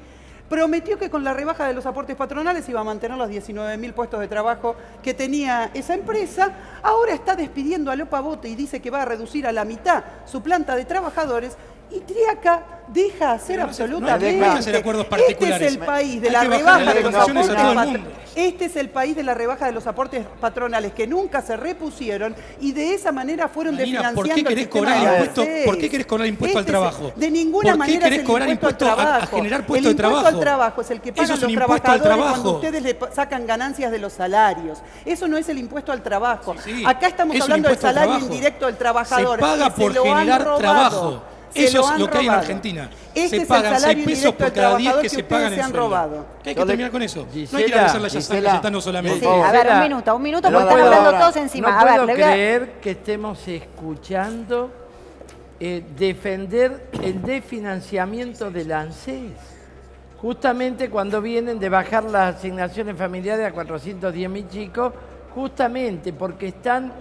Prometió que con la rebaja de los aportes patronales iba a mantener los 19.000 puestos de trabajo que tenía esa empresa. Ahora está despidiendo a Lopa Bote y dice que va a reducir a la mitad su planta de trabajadores. Y Triaca deja hacer Pero no se- absolutamente. no hay que hacer acuerdos particulares. Este es el país de Hay la que bajarle rebaja las de los condiciones a aportes todo el patronales. mundo. Este es el país de la rebaja de los aportes patronales que nunca se repusieron, y de esa manera fueron Marina, desfinanciando ¿por qué el querés sistema cobrar de impuesto? ANSES. ¿Por qué querés cobrar impuesto al Este es- trabajo? De ninguna ¿Por qué manera querés es el cobrar impuesto al impuesto a trabajo. generar puesto el de impuesto trabajo? al trabajo es el que Eso pagan es los un impuesto al trabajadores trabajo. cuando ustedes le sacan ganancias de los salarios. Eso no es el impuesto al trabajo. Sí, Acá estamos es un hablando del impuesto al salario trabajo. indirecto del trabajador. Se paga que por lo han generar robado. trabajo. Se Eso es han lo que hay en robado. Argentina. Este Se es el pagan 6 salario pesos indirecto por del cada 10 trabajador que que se pagan ustedes en se han sueldo. robado. Que hay que terminar con eso. No hay que ir a Gisela, besar la San Gisela, Cayetano solamente. Sí, A ver, Gisela, un minuto, porque no están puedo hablando ahora. todos encima. No A ver, puedo le voy a... creer que estemos escuchando defender el desfinanciamiento del ANSES. Justamente cuando vienen de bajar las asignaciones familiares a 410.000 chicos, justamente porque están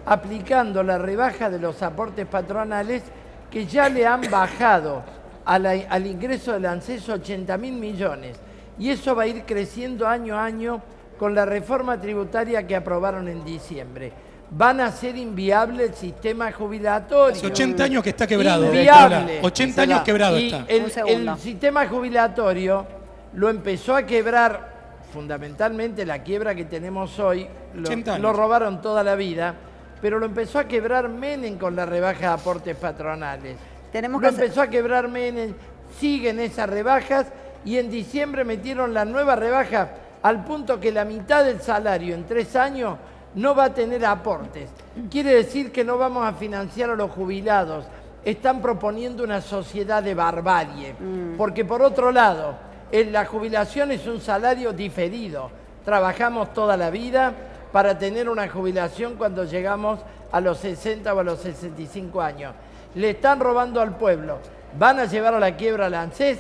aplicando la rebaja de los aportes patronales, que ya le han bajado al ingreso del ANSES 80.000 millones. Y eso va a ir creciendo año a año con la reforma tributaria que aprobaron en diciembre. Van a hacer inviable el sistema jubilatorio. Hace 80 años que está quebrado. Inviable. 80 años quebrado Y está. el Un segundo. sistema jubilatorio lo empezó a quebrar, fundamentalmente la quiebra que tenemos hoy, 80 años. lo robaron toda la vida, pero lo empezó a quebrar Menem con la rebaja de aportes patronales. Tenemos Lo que hacer- empezó a quebrar Menem, siguen esas rebajas, y en diciembre metieron la nueva rebaja al punto que la mitad del salario en 3 años no va a tener aportes. Quiere decir que no vamos a financiar a los jubilados. Están proponiendo una sociedad de barbarie. Porque por otro lado, la jubilación es un salario diferido. Trabajamos toda la vida para tener una jubilación cuando llegamos a los 60 o a los 65 años. Le están robando al pueblo. Van a llevar a la quiebra al ANSES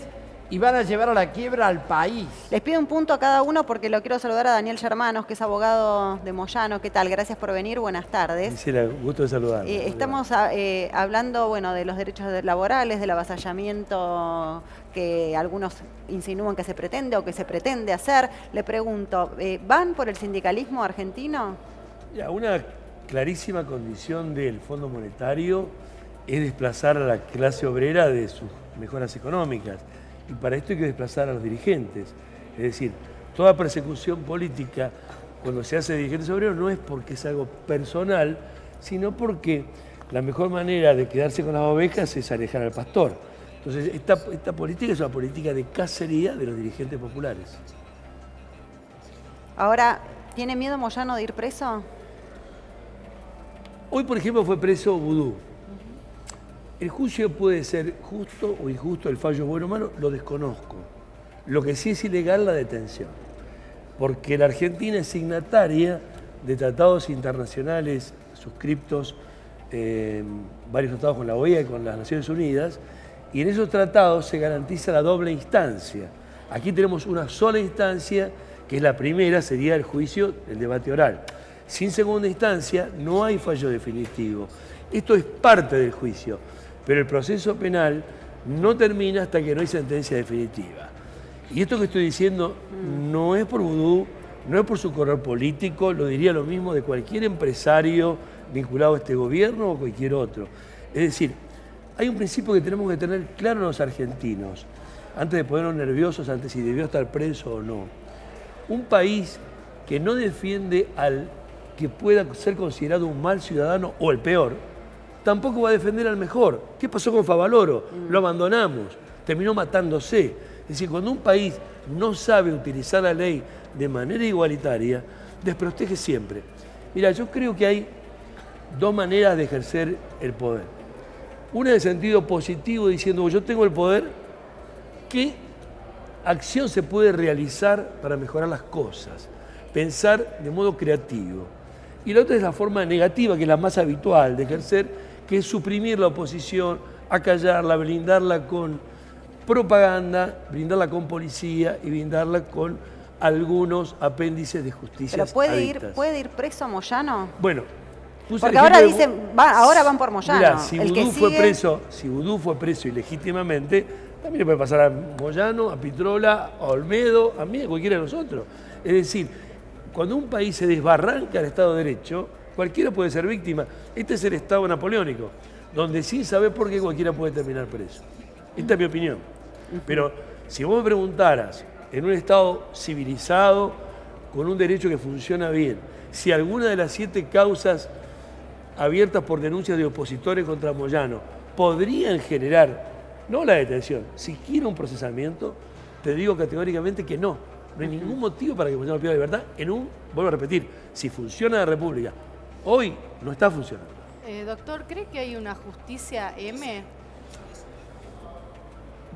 y van a llevar a la quiebra al país. Les pido un punto a cada uno porque lo quiero saludar a Daniel Germanos, que es abogado de Moyano. ¿Qué tal? Gracias por venir. Buenas tardes. Gisela, gusto de saludar. Estamos hablando, bueno, de los derechos laborales, del avasallamiento que algunos insinúan que se pretende o que se pretende hacer. Le pregunto, ¿van por el sindicalismo argentino? Ya, una clarísima condición del Fondo Monetario es desplazar a la clase obrera de sus mejoras económicas. Y para esto hay que desplazar a los dirigentes. Es decir, toda persecución política, cuando se hace dirigentes obreros, no es porque es algo personal, sino porque la mejor manera de quedarse con las ovejas es alejar al pastor. Entonces, esta política es una política de cacería de los dirigentes populares. Ahora, ¿tiene miedo Moyano de ir preso? Hoy, por ejemplo, fue preso Vudú. El juicio puede ser justo o injusto, el fallo bueno o malo, lo desconozco. Lo que sí es ilegal la detención, porque la Argentina es signataria de tratados internacionales suscriptos, varios tratados con la OEA y con las Naciones Unidas, y en esos tratados se garantiza la doble instancia. Aquí tenemos una sola instancia, que es la primera, sería el juicio, el debate oral. Sin segunda instancia no hay fallo definitivo. Esto es parte del juicio. Pero el proceso penal no termina hasta que no hay sentencia definitiva. Y esto que estoy diciendo no es por Vudú, no es por su color político, lo diría lo mismo de cualquier empresario vinculado a este gobierno o cualquier otro. Es decir, hay un principio que tenemos que tener claro los argentinos, antes de ponernos nerviosos ante si debió estar preso o no. Un país que no defiende al que pueda ser considerado un mal ciudadano o el peor, tampoco va a defender al mejor. ¿Qué pasó con Favaloro? Lo abandonamos, terminó matándose. Es decir, cuando un país no sabe utilizar la ley de manera igualitaria, desprotege siempre. Mira, yo creo que hay dos maneras de ejercer el poder. Una en el sentido positivo, diciendo, yo tengo el poder, ¿qué acción se puede realizar para mejorar las cosas? Pensar de modo creativo. Y la otra es la forma negativa, que es la más habitual de ejercer, que es suprimir la oposición, acallarla, blindarla con propaganda, blindarla con policía y blindarla con algunos apéndices de justicia. ¿Pero puede ir preso Moyano? Bueno, porque ahora dicen, ahora van por Moyano. Mirá, si Vudú fue preso ilegítimamente, también le puede pasar a Moyano, a Pitrola, a Olmedo, a mí, a cualquiera de nosotros. Es decir, cuando un país se desbarranca del Estado de Derecho, cualquiera puede ser víctima. Este es el Estado napoleónico, donde sin saber por qué cualquiera puede terminar preso. Esta es mi opinión. Pero si vos me preguntaras, en un Estado civilizado, con un derecho que funciona bien, si alguna de las 7 causas abiertas por denuncias de opositores contra Moyano podrían generar, no la detención, siquiera un procesamiento, te digo categóricamente que no. No hay ningún motivo para que Moyano pierda libertad vuelvo a repetir, si funciona la República. Hoy no está funcionando. Doctor, ¿cree que hay una justicia M?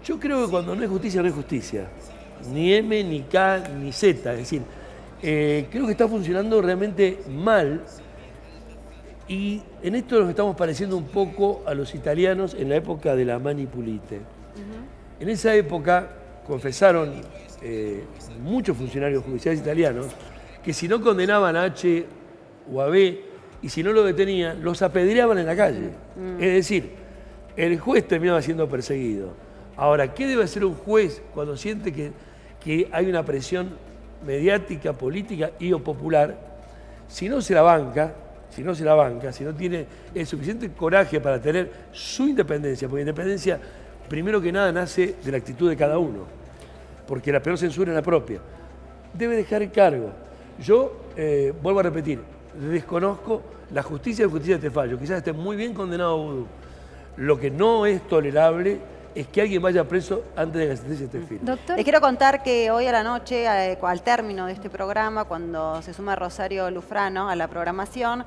Yo creo que cuando no hay justicia, no hay justicia. Ni M, ni K, ni Z. Es decir, creo que está funcionando realmente mal. Y en esto nos estamos pareciendo un poco a los italianos en la época de la Mani Pulite. En esa época confesaron muchos funcionarios judiciales italianos que si no condenaban a H o a B y si no lo detenían, los apedreaban en la calle. Es decir, el juez terminaba siendo perseguido. Ahora, ¿qué debe hacer un juez cuando siente que hay una presión mediática, política y o popular? Si no se la banca, si no tiene el suficiente coraje para tener su independencia, porque independencia, primero que nada, nace de la actitud de cada uno, porque la peor censura es la propia. Debe dejar el cargo. Yo, vuelvo a repetir, desconozco la justicia de este fallo. Quizás esté muy bien condenado a Vudú. Lo que no es tolerable es que alguien vaya preso antes de que la sentencia esté firme. Doctor, les quiero contar que hoy a la noche, al término de este programa, cuando se suma Rosario Lufrano a la programación,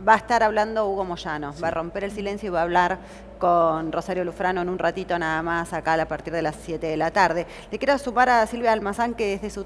va a estar hablando Hugo Moyano. Sí. Va a romper el silencio y va a hablar con Rosario Lufrano en un ratito nada más, acá a partir de las 7 de la tarde. Le quiero sumar a Silvia Almazán, que desde su